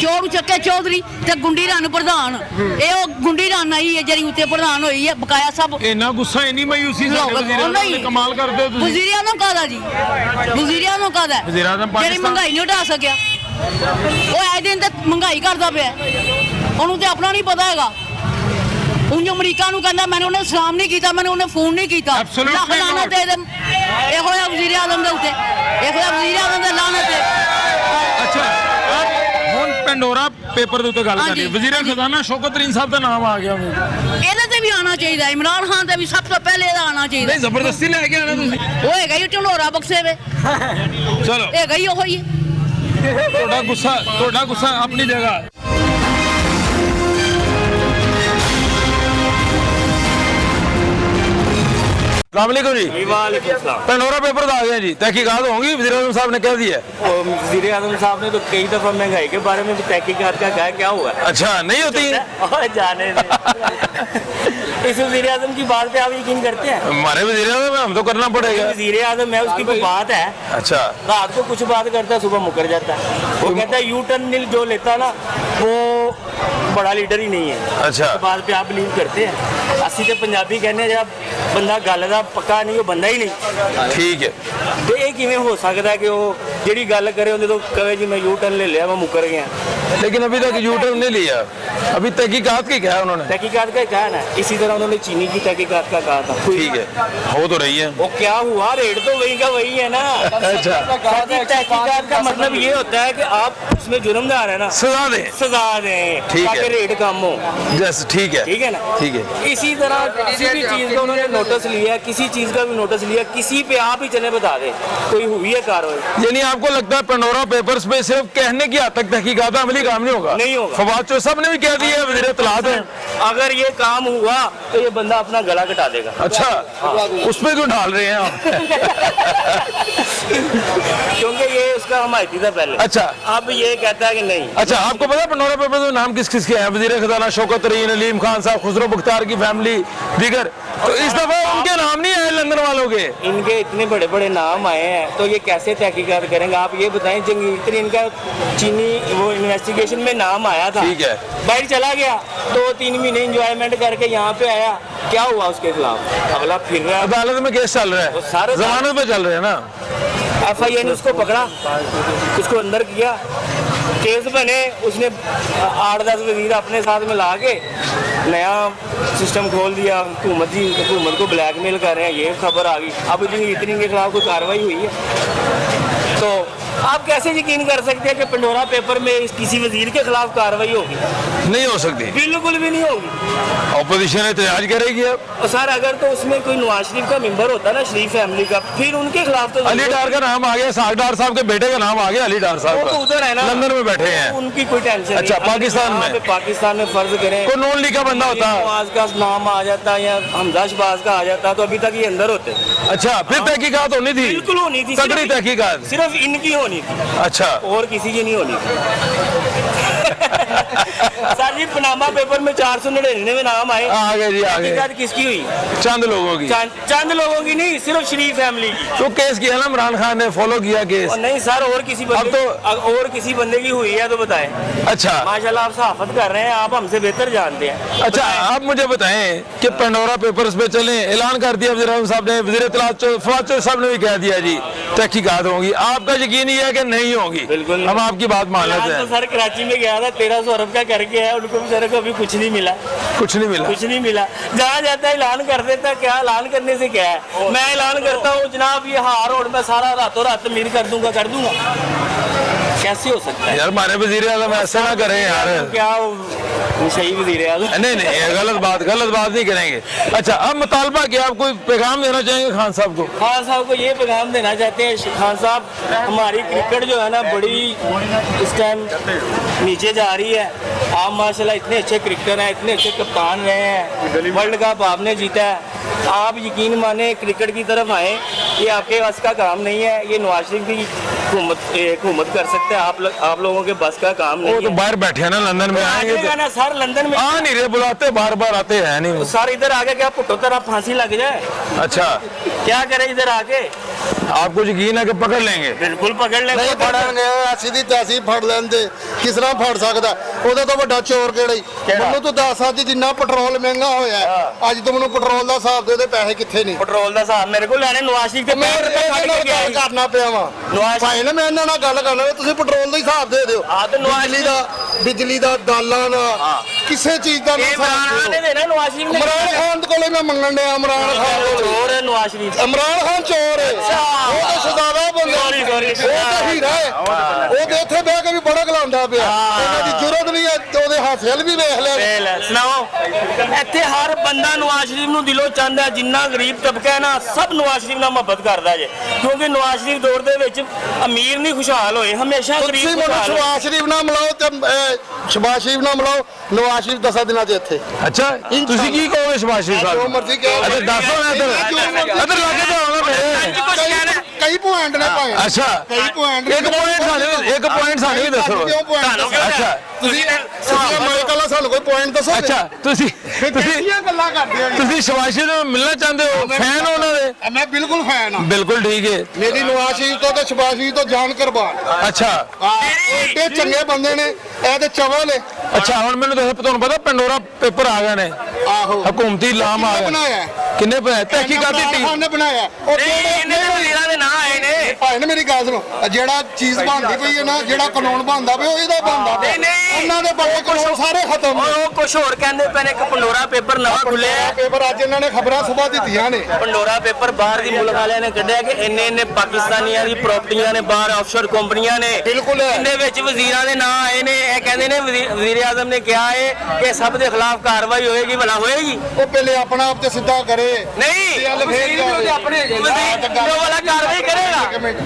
ਚੋਰ ਚੱਕੇ ਚੌਧਰੀ ਤੇ ਗੁੰਡੀ ਰਨ ਪ੍ਰਧਾਨ। ਇਹ ਉਹ ਗੁੰਡੀ ਰਨ ਆਈ ਹੈ ਜਿਹੜੀ ਉੱਤੇ ਪ੍ਰਧਾਨ ਹੋਈ ਹੈ, ਬਕਾਇਆ ਸਭ इन्ना गुस्सा इन्नी मायूसी से वज़ीर आज़म ने कमाल करते हो तुसी। ਵਜ਼ੀਰ ਆਜ਼ਮ ਕਾਹਦਾ ਜੀ? ਵਜ਼ੀਰ ਆਜ਼ਮ ਕਾਹਦਾ? वज़ीर आज़म ਜਿਹੜੀ पाकिस्तान ਮਹਿੰਗਾਈ ਨਹੀਂ ਹਟਾ ਸਕਿਆ, ਉਹ ਐ ਦਿਨ ਤੇ ਮਹਿੰਗਾਈ ਕਰਦਾ ਪਿਆ, ਉਹਨੂੰ ਤੇ ਆਪਣਾ ਨਹੀਂ ਪਤਾ ਹੈਗਾ। ਉਂਝ ਅਮਰੀਕਾ ਨੂੰ ਕਹਿੰਦਾ ਮੈਨੇ ਉਹਨੇ ਸਲਾਮ ਨਹੀਂ ਕੀਤਾ, ਮੈਨੇ ਉਹਨੇ ਫੋਨ ਨਹੀਂ ਕੀਤਾ। Absolutely ਲੱਖ ਲਾਨਤ ਹੈ ਇਹੋ ਜਿਹਾ ਵਜ਼ੀਰ ਆਜ਼ਮ ਦੇ ਉੱਤੇ, ਇਹੋ ਜਿਹਾ ਵਜ਼ੀਰ ਆਜ਼ਮ ਦੇ ਲਾਨਤ ਹੈ। अच्छा, आप ਹੁਣ ਪੰਡੋਰਾ ਪੇਪਰ ਦੇ ਉੱਤੇ ਗੱਲ ਕਰ हाँ ਰਹੇ जी। ਵਜ਼ੀਰ ਖਜ਼ਾਨਾ ਸ਼ੌਕਤ ਤਰੀਨ ਸਾਹਿਬ ਦਾ ਨਾਮ ਆ ਗਿਆ ਹੋਵੇ। ਇਹਦੇ ਤੇ ਵੀ ਆਣਾ ਚਾਹੀਦਾ, ਇਮਰਾਨ ਖਾਨ ਤੇ ਵੀ ਸਭ ਤੋਂ ਪਹਿਲੇ ਇਹਦਾ ਆਣਾ ਚਾਹੀਦਾ। ਨਹੀਂ ਜ਼ਬਰਦਸਤੀ ਲੈ ਕੇ ਆਣਾ ਤੁਸੀਂ। ਉਹ ਹੈਗਾ ਹੀ ਢੰਡੋਰਾ ਬਖਸ਼ੇ ਵੇ, ਚਲੋ ਹੈਗਾ ਹੀ ਉਹੋ ਹੀ ਹੈ। ਤੁਹਾਡਾ ਗੁੱਸਾ ਆਪਣੀ ਜਗ੍ਹਾ। अस्सलाम वालेकुम जी। पेंडोरा पेपर तो आ गए जी, तहकीकात होंगी, वज़ीर आज़म साहब ने कह दिया। वज़ीर आज़म साहब ने तो कई दफ़ा महंगाई के बारे में भी तहकीकात का कहा, क्या हुआ? अच्छा, नहीं होती है? और जाने दे। इस वज़ीर आज़म की बात पे आप यकीन करते हैं? हमारे वज़ीर आज़म है, हम तो करना पड़ेगा। वज़ीर आज़म है, उसकी कोई बात है, अच्छा, रात को कुछ बात करता है, सुबह मुकर जाता है। वो कहता है यू टर्न जो लेता है ना, वो बड़ा लीडर ही नहीं है। अच्छा, इस बात पे आप बिलीव करते हैं? असि तो पंजाबी कहने जब बंदा गल का पक्का नहीं, वो बंदा ही नहीं। ठीक है। तो ये किवें हो सकता है कि वो ਜਿਹੜੀ ਗੱਲ करे ਉਹਦੇ तो कहे जी मैं यू टर्न ले लिया, मैं मुकर गया। लेकिन अभी तक यू टर्न नहीं लिया, अभी तहकीकात की क्या है उन्होंने? तहकीकात का कहा ना, इसी तरह उन्होंने चीनी की तहकीकात का कहा था। ठीक है, हो तो रही है। वो क्या हुआ, रेट तो वही का वही है ना। अच्छा, तहकीकात का मतलब ये होता है कि आप उसमें जुर्मदार है ना, सजा दें। सजा दें ठीक है। ताकि रेट कम हो। जैसे ठीक है, ठीक है ना, ठीक है। इसी तरह किसी भी चीज का उन्होंने नोटिस लिया, किसी चीज का भी नोटिस लिया, किसी पे आप ही चले बता दें कोई हुई है कार्रवाई। यानी आपको लगता है पेंडोरा पेपर्स पे सिर्फ कहने की हद तक तहकीकात है, अमली काम नहीं होगा? नहीं होगा। फवाद चौधरी साहब ने भी कह दिया, वज़ीर इत्तलात है। अगर ये काम हुआ तो ये बंदा अपना गला कटा देगा। अच्छा, उसमें क्यों ढाल रहे हैं आप? क्योंकि ये उसका हमायती था पहले। अच्छा, अब ये कहता है कि नहीं। अच्छा, आपको पता है पेंडोरा पेपर्स में नाम किस किस के हैं? वज़ीर खजाना शौकत तरीन, अलीम खान साहब, खुसरो बख्तियार की फैमिली, दीगर। तो इस दफा उनके नाम नहीं आए लंदन वालों के। इनके इतने बड़े बड़े नाम आए हैं, तो ये कैसे तहकीकात करेंगे? आप ये बताएं, जंगीर तरीन का चीनी वो इन्वेस्टिगेशन में नाम आया था, ठीक है, बाहर चला गया, 2-3 महीने एंजॉयमेंट करके यहाँ पे आया, क्या हुआ उसके खिलाफ? अगला फिर रहा है, अदालत में केस चल रहा वो है, सारे जमानत पे चल रहे हैं ना। FIA ने उसको पकड़ा, उसको अंदर किया, केस बने, उसने 8-10 वजीर अपने साथ मिला के नया सिस्टम खोल दिया। हुकूमत को ब्लैकमेल कर रहे हैं, ये खबर आ गई। अब इतनी के खिलाफ कोई कार्रवाई हुई है तो आप कैसे यकीन कर सकते हैं कि पेंडोरा पेपर में किसी वजीर के खिलाफ कार्रवाई होगी? नहीं हो सकती, बिल्कुल भी नहीं होगी। ऑपोजिशन एहतजाज करेगी अब। और सर, अगर तो उसमें कोई नवाज शरीफ का मेंबर होता ना, शरीफ फैमिली का, फिर उनके खिलाफ तो अली डार का नाम आ गया, साग डार साहब के बेटे का नाम आ गया, अली डार साहब वो तो का, उधर है ना, लंदन में बैठे हैं। उनकी कोई टेंशन नहीं। अच्छा, पाकिस्तान में? पाकिस्तान में फर्ज करें कोई नॉन लीग का बंदा होता, नवाज का नाम आ जाता या हमजा शहबाज का आ जाता, तो अभी तक ये अंदर होते। अच्छा, फिर तहकीकात होनी थी, बिल्कुल होनी थी, तगड़ी तहकीकात, सिर्फ इनकी होनी थी। अच्छा, और किसी की नहीं होनी थी। सर जी, पनामा पेपर में 499 में नाम आए, आ गए जी, आ गए। तहकीकात किसकी हुई? चंद लोगों की, चंद लोगों की नहीं, सिर्फ शरीफ फैमिली की। तो केस किया ना इमरान खान ने, फॉलो किया केस। और नहीं सर, और किसी बंदे और किसी बंदे की हुई है तो बताएं। अच्छा, माशाल्लाह आप सहाफत कर रहे हैं, आप हमसे बेहतर जानते हैं। अच्छा, आप मुझे बताएं कि पेंडोरा पेपर्स पे चलें, ऐलान कर दिया वज़ीर आज़म साहब ने, वज़ीर इत्तलात फवाद चौधरी साहब ने भी कह दिया जी तहकीकात होंगी। आपका यकीन ही है कि नहीं होगी? बिल्कुल नहीं। हम आपकी बात मान लेते तो हैं। सर कराची में गया था, 1300 अरब का करके है, उनको बेचारे को अभी कुछ नहीं मिला। कुछ नहीं मिला, कुछ नहीं मिला। जहाँ जाता है ऐलान कर देता है, क्या ऐलान करने से क्या है? मैं ऐलान करता हूँ जनाब ये हार रोड में सारा रातों रात अमीर कर दूंगा, कर दूंगा। कैसे हो सकता है यार? हमारे वज़ीर आज़म ऐसा ना करें यार। क्या सही वज़ीर आज़म? नहीं नहीं, ये गलत बात नहीं करेंगे। अच्छा, अब मुतालबा क्या, आप कोई पैगाम देना चाहेंगे खान साहब को? खान साहब को ये पैगाम देना चाहते हैं, खान साहब हमारी क्रिकेट जो है ना बड़ी इस टाइम नीचे जा रही है। आप माशाल्लाह इतने अच्छे क्रिकेटर हैं, इतने अच्छे कप्तान रहे हैं, वर्ल्ड कप आपने जीता है। आप यकीन माने क्रिकेट की तरफ आए, ये आपके बस का काम नहीं है, ये नवाज शरीफ की हुकूमत कर सकते हैं, आप लोगों के बस का काम नहीं वो तो है। बाहर बैठे हैं ना, लंदन में आएंगे आएगा ना सर, लंदन में आ नहीं रहे, बुलाते बार बार आते हैं नहीं। सर इधर आके क्या पुट्टो तरह फांसी लग जाए? अच्छा, क्या करे इधर आके? आपको यकीन है कि पकड़ लेंगे? बिल्कुल पकड़ लेंगे। ਨਹੀਂ ਫੜਨਗੇ ਅਸੀਂ ਦੀ ਤੈਸੀ ਫੜ ਲੈਂਦੇ ਕਿਸ ਤਰ੍ਹਾਂ ਫੜ ਸਕਦਾ ਉਹਦਾ ਤਾਂ ਵੱਡਾ ਚੋਰ ਕਿਹੜਾ ਹੀ ਮੈਨੂੰ ਤੂੰ ਦੱਸ ਅੱਜ ਜਿੰਨਾ ਪੈਟਰੋਲ ਮਹਿੰਗਾ ਹੋਇਆ ਹੈ, ਅੱਜ ਤੂੰ ਮੈਨੂੰ ਪੈਟਰੋਲ ਦਾ ਹਿਸਾਬ ਦੇ ਦੇ ਪੈਸੇ ਕਿੱਥੇ ਨੇ ਪੈਟਰੋਲ ਦਾ ਹਿਸਾਬ ਮੇਰੇ ਕੋਲ ਲੈਣੇ ਨਵਾਜ਼ ਸ਼ਰੀਫ ਤੇ ਮੈਂ ਇਹਨਾਂ ਨਾਲ ਗੱਲ ਕਰਨਾ ਪਿਆ ਵਾ ਭਾਈ ਨਾ ਮੈਂ ਇਹਨਾਂ ਨਾਲ ਗੱਲ ਕਰਨਾ ਵੀ ਤੁਸੀਂ ਪੈਟਰੋਲ ਦਾ ਹਿਸਾਬ ਦੇ ਦਿਓ ਹਾਂ ਤੇ ਨਵਾਜ਼ ਬਿਜਲੀ ਦਾ ਦਾਲਾਂ ਦਾ ਕਿਸੇ ਚੀਜ਼ ਦਾ ਇਹ ਇਮਰਾਨ ਨੇ ਦੇਣਾ ਨਵਾਜ਼ ਸ਼ਰੀਫ ਨੇ ਇਮਰਾਨ ਖਾਨ ਕੋਲੇ ਮੈਂ ਮੰਗਣ ਡਿਆ ਇਮਰਾਨ ਖਾਨ ਕੋਲੇ ਚੋਰ ਹੈ ਨਵਾਜ਼ ਸ਼ਰੀਫ ਇਮਰਾਨ ਖਾਨ ਚੋਰ ਹੈ ਉਹ ਤਾਂ ਸਦਾਵਾ ਬੰਦਾ Sorry. ਉਹ ਤਾਂ ਹੀਰਾ ਹੈ ਉਹ ਤੇ ਉੱਥੇ ਬਹਿ ਕੇ ਵੀ ਬੜਾ ਗਲਾਉਂਦਾ ਪਿਆ ਇਹਨਾਂ ਦੀ ਜ਼ਰੂਰਤ ਨਹੀਂ ਹੈ ਉਹਦੇ ਹਾਸਿਲ ਵੀ ਵੇਖ ਲੈ ਲੈ ਸੁਣਾਓ ਇੱਥੇ ਹਰ ਬੰਦਾ ਨਵਾਜ਼ ਸ਼ਰੀਫ ਨੂੰ ਦਿਲੋਂ ਚਾਹੁੰਦਾ ਹੈ। ਜਿੰਨਾ ਗਰੀਬ ਤਬਕਾ ਹੈ ਨਾ ਸਭ ਨਵਾਜ਼ ਸ਼ਰੀਫ ਨਾਲ ਮੁਹੱਬਤ ਕਰਦਾ ਜੇ ਕਿਉਂਕਿ ਨਵਾਜ਼ ਸ਼ਰੀਫ ਦੌਰ ਦੇ ਵਿੱਚ ਅਮੀਰ ਨਹੀਂ ਖੁਸ਼ਹਾਲ ਹੋਏ ਹਮੇਸ਼ਾ ਤੁਸੀਂ ਗਰੀਬ ਮੈਨੂੰ ਖੁਸ਼ਹਾਲ ਹੋਏ। ਸ਼ਬਾਜ਼ ਸ਼ਰੀਫ ਨਾਲ ਮਿਲਾਓ ਤੇ ਸ਼ਬਾਜ਼ ਸ਼ਰੀਫ ਨਾਲ ਮਿਲਾਓ ਨਵਾਜ਼ ਸ਼ਰੀਫ 10 ਦਿਨਾਂ ਦੇ ਇੱਥੇ ਅੱਛਾ ਤੁਸੀਂ ਕੀ ਕਹੋਗੇ ਸ਼ਬਾਸ਼ ਸ਼ਰੀਫ ਜੋ ਸਾਹਿਬ ਮਰਜ਼ੀ ਕਹੋ ਅੱਛਾ ਦੱਸੋ ਨਾ ਇੱਧਰ ਲੱਗੇ ਜਾਓ ਨਾ ਮੇਰੇ ਕੁਛ ਕਹਿਣਾ ਕਈ ਪੁਆਇੰਟ ਨੇ ਭਾਵੇਂ ਅੱਛਾ ਕਈ ਪੁਆਇੰਟ ਇੱਕ ਪੁਆਇੰਟ ਸਾਨੂੰ ਵੀ ਦੱਸੋ ਤੁਹਾਨੂੰ ਕਿਉਂ ਅੱਛਾ ਤੁਸੀਂ ਮਾਈਕ ਵਾਲਾ ਸਾਨੂੰ ਕੋਈ ਪੁਆਇੰਟ ਦੱਸੋ ਅੱਛਾ ਤੁਸੀਂ ਗੱਲਾਂ ਕਰਦੇ ਹੋ ਤੁਸੀਂ ਸ਼ਬਾਸ਼ ਸ਼ਰੀਫ ਨੂੰ ਮਿਲਣਾ ਚਾਹੁੰਦੇ ਹੋ ਫੈਨ ਹੋ ਉਹਨਾਂ ਦੇ ਮੈਂ ਬਿਲਕੁਲ ਫੈਨ ਹਾਂ ਬਿਲਕੁਲ ਠੀਕ ਹੈ ਮੇਰੀ ਨਵਾਜ਼ ਸ਼ਰੀਫ ਤੋਂ ਤੇ ਸ਼ਬਾਜ਼ ਸ਼ਰੀਫ ਤੋਂ ਜਾਨ ਕੁਰਬਾਨ ਅੱਛਾ ਐਡੇ ਚੰਗੇ ਬੰਦੇ ਨੇ ਇਹ ਤੇ ਚਵਲ ਹੈ ਅੱਛਾ ਹੁਣ ਮੈਨੂੰ ਦੱਸੋ ਤੁਹਾਨੂੰ ਪਤਾ ਪੰਡੋਰਾ ਪੇਪਰ ਆ ਗਏ ਨੇ ਆਹੋ ਹਕੂਮਤੀ ਲਾਮ ਆ ਗਏ ਬਣਾਇਆ ਕਿੰਨੇ ਬਣਾਇਆ ਤਹਿਕੀਕਾਤੀ ਇਮਰਾਨ ਟੀਮ ਖਾਨ ਨੇ ਬਣਾਇਆ ਉਹ ਇਹਨੇ ਦੇ ਵਜ਼ੀਰਾਂ ਦੇ ਨਾਂ ਆਏ ਨੇ ਭਾਈ ਨੇ ਮੇਰੀ ਗੱਲ ਸੁਣੋ ਜਿਹੜਾ ਚੀਜ਼ ਬਣਦੀ ਪਈ ਹੈ ਨਾ ਜਿਹੜਾ ਕਾਨੂੰਨ ਬਣਦਾ ਪਿਆ ਉਹ ਇਹਦਾ ਬਣਦਾ ਪਿਆ ਨਹੀਂ। ਉਹਨਾਂ ਦੇ ਬੜੇ ਕਾਨੂੰਨ ਸਾਰੇ ਖਤਮ ਨੇ ਉਹ ਕੁਝ ਹੋਰ ਕਹਿੰਦੇ ਪਏ ਨੇ ਇੱਕ ਪੰਡੋਰਾ ਪੇਪਰ ਨਵਾਂ ਖੁੱਲਿਆ ਪੇਪਰ ਅੱਜ ਇਹਨਾਂ ਨੇ ਖਬਰਾਂ ਸੁਬਾਹ ਦਿੱਤੀਆਂ ਨੇ ਪੰਡੋਰਾ ਪੇਪਰ ਬਾਹਰ ਦੀ ਮੁਲਕ ਵਾਲਿਆਂ ਨੇ ਕੱਢਿਆ ਕਿ ਇੰਨੇ ਪਾਕਿਸਤਾਨੀਆਂ ਦੀ ਪ੍ਰਾਪਰਟੀਆਂ ਨੇ ਬਾਹਰ ਆਫਸ਼ੋਰ ਕੰਪਨੀਆਂ ਨੇ ਬਿਲਕੁਲ ਹੈ। ਇਹਦੇ ਵਿੱਚ ਵਜ਼ੀਰਾਂ ਦੇ ਨਾਂ ਆਏ ਨੇ ਇਹ ਕਹਿੰਦੇ ਨੇ ਵਜ਼ੀਰ ਆਜ਼ਮ ਨੇ ਕਿਹਾ ਹੈ ਕਿ ਸਭ ਦੇ ਖਿਲਾਫ ਕਾਰਵਾਈ ਹੋਏਗੀ ਭਲਾ ਹੋਏਗੀ ਉਹ ਪਹਿਲੇ ਆਪਣਾ ਆਪ ਤੇ ਸਿੱਧਾ ਕਰੇ ਨਹੀਂ ਗੱਲ ਫੇਰ ਵਜ਼ੀਰ ਜੋ ਵਾਲਾ